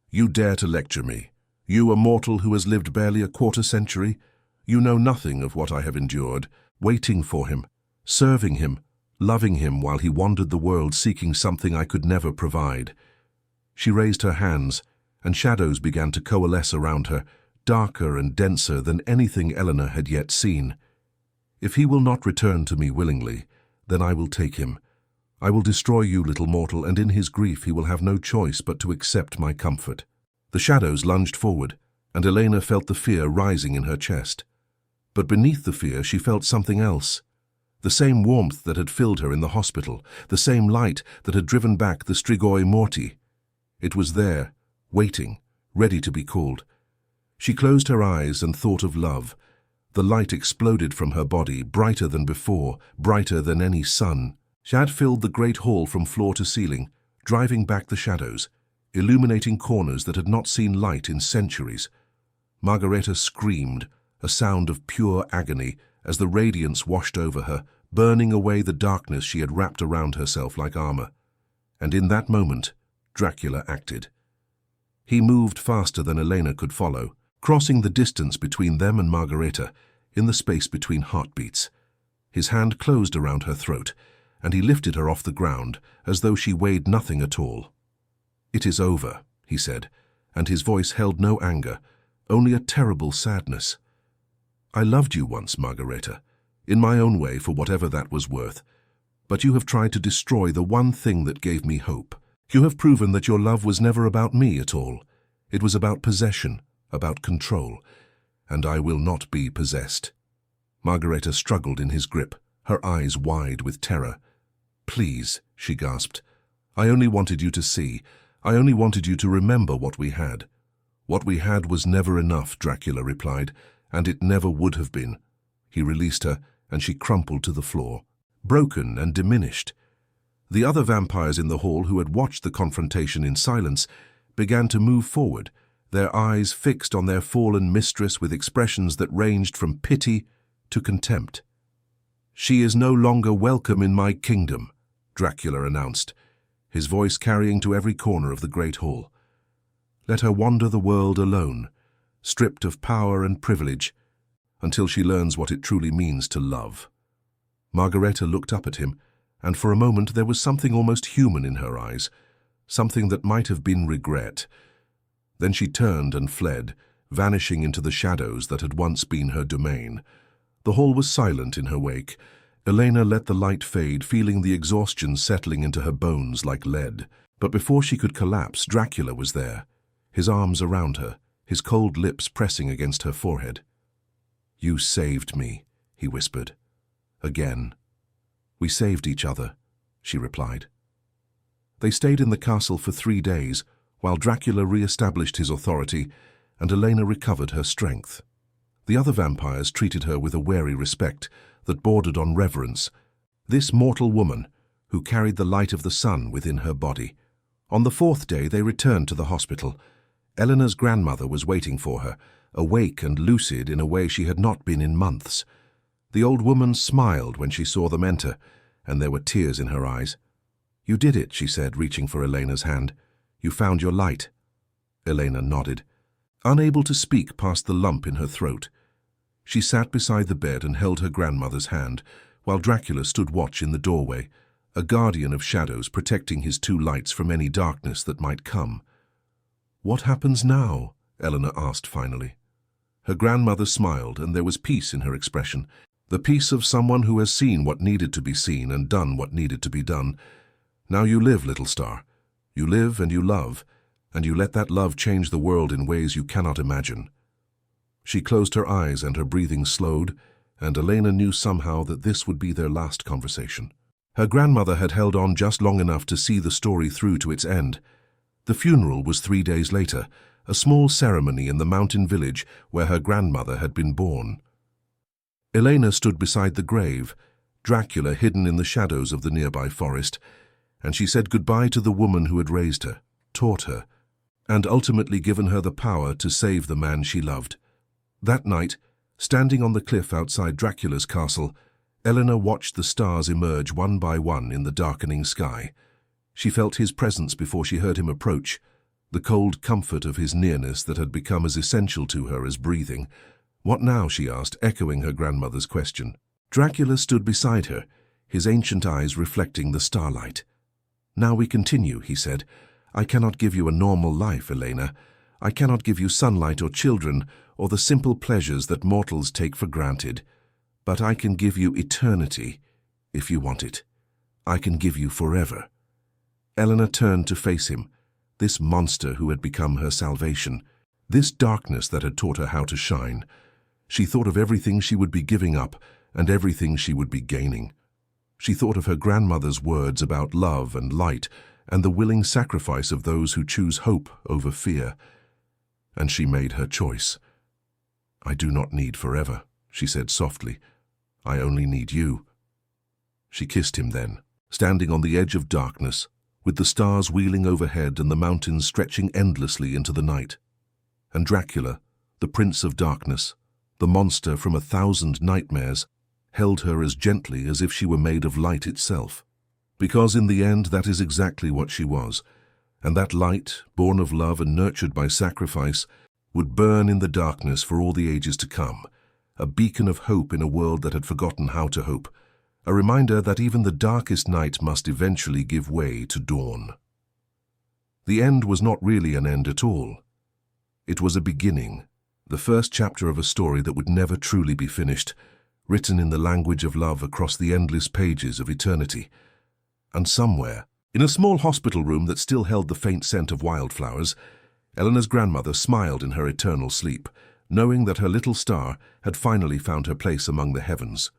"You dare to lecture me? You, a mortal who has lived barely a quarter century? You know nothing of what I have endured, waiting for him, serving him, loving him while he wandered the world seeking something I could never provide." She raised her hands, and shadows began to coalesce around her, darker and denser than anything Elena had yet seen. "If he will not return to me willingly, then I will take him. I will destroy you, little mortal, and in his grief he will have no choice but to accept my comfort." The shadows lunged forward, and Elena felt the fear rising in her chest. But beneath the fear she felt something else. The same warmth that had filled her in the hospital, the same light that had driven back the Strigoi Morti. It was there, waiting, ready to be called. She closed her eyes and thought of love. The light exploded from her body, brighter than before, brighter than any sun. Shad filled the great hall from floor to ceiling, driving back the shadows, illuminating corners that had not seen light in centuries. Margareta screamed, a sound of pure agony, as the radiance washed over her, burning away the darkness she had wrapped around herself like armor. And in that moment, Dracula acted. He moved faster than Elena could follow, crossing the distance between them and Margareta, in the space between heartbeats. His hand closed around her throat, and he lifted her off the ground, as though she weighed nothing at all. "It is over," he said, and his voice held no anger, only a terrible sadness. "I loved you once, Margareta, in my own way for whatever that was worth. But you have tried to destroy the one thing that gave me hope. You have proven that your love was never about me at all. It was about possession, about control, and I will not be possessed." Margareta struggled in his grip, her eyes wide with terror. "Please," she gasped. "I only wanted you to see. I only wanted you to remember what we had. "What we had was never enough," Dracula replied, "and it never would have been." He released her, and she crumpled to the floor, broken and diminished. The other vampires in the hall, who had watched the confrontation in silence, began to move forward, their eyes fixed on their fallen mistress with expressions that ranged from pity to contempt. "She is no longer welcome in my kingdom," Dracula announced, his voice carrying to every corner of the great hall. "Let her wander the world alone, stripped of power and privilege, until she learns what it truly means to love." Margareta looked up at him, and for a moment there was something almost human in her eyes, something that might have been regret. Then she turned and fled, vanishing into the shadows that had once been her domain. The hall was silent in her wake. Elena let the light fade, feeling the exhaustion settling into her bones like lead. But before she could collapse, Dracula was there, his arms around her, his cold lips pressing against her forehead. "You saved me," he whispered. "Again." "We saved each other," she replied. They stayed in the castle for 3 days, while Dracula re-established his authority and Elena recovered her strength. The other vampires treated her with a wary respect that bordered on reverence. This mortal woman, who carried the light of the sun within her body. On the 4th day they returned to the hospital. Elena's grandmother was waiting for her, awake and lucid in a way she had not been in months. The old woman smiled when she saw them enter, and there were tears in her eyes. "You did it," she said, reaching for Elena's hand. "You found your light." Elena nodded, unable to speak past the lump in her throat. She sat beside the bed and held her grandmother's hand, while Dracula stood watch in the doorway, a guardian of shadows protecting his 2 lights from any darkness that might come. "What happens now?" Elena asked finally. Her grandmother smiled, and there was peace in her expression, the peace of someone who has seen what needed to be seen and done what needed to be done. "Now you live, little star. You live and you love, and you let that love change the world in ways you cannot imagine." She closed her eyes and her breathing slowed, and Elena knew somehow that this would be their last conversation. Her grandmother had held on just long enough to see the story through to its end. The funeral was 3 days later, a small ceremony in the mountain village where her grandmother had been born. Elena stood beside the grave, Dracula hidden in the shadows of the nearby forest, and she said goodbye to the woman who had raised her, taught her, and ultimately given her the power to save the man she loved. That night, standing on the cliff outside Dracula's castle, Elena watched the stars emerge one by one in the darkening sky. She felt his presence before she heard him approach, the cold comfort of his nearness that had become as essential to her as breathing. "What now?" she asked, echoing her grandmother's question. Dracula stood beside her, his ancient eyes reflecting the starlight. "Now we continue," he said. "I cannot give you a normal life, Elena. I cannot give you sunlight or children or the simple pleasures that mortals take for granted. But I can give you eternity, if you want it. I can give you forever." Elena turned to face him, this monster who had become her salvation, this darkness that had taught her how to shine. She thought of everything she would be giving up and everything she would be gaining. She thought of her grandmother's words about love and light and the willing sacrifice of those who choose hope over fear. And she made her choice. "I do not need forever," she said softly. "I only need you." She kissed him then, standing on the edge of darkness, with the stars wheeling overhead and the mountains stretching endlessly into the night. And Dracula, the Prince of Darkness, the monster from 1,000 nightmares, held her as gently as if she were made of light itself. Because in the end that is exactly what she was, and that light, born of love and nurtured by sacrifice, would burn in the darkness for all the ages to come, a beacon of hope in a world that had forgotten how to hope, a reminder that even the darkest night must eventually give way to dawn. The end was not really an end at all. It was a beginning, the first chapter of a story that would never truly be finished, written in the language of love across the endless pages of eternity. And somewhere, in a small hospital room that still held the faint scent of wildflowers, Elena's grandmother smiled in her eternal sleep, knowing that her little star had finally found her place among the heavens.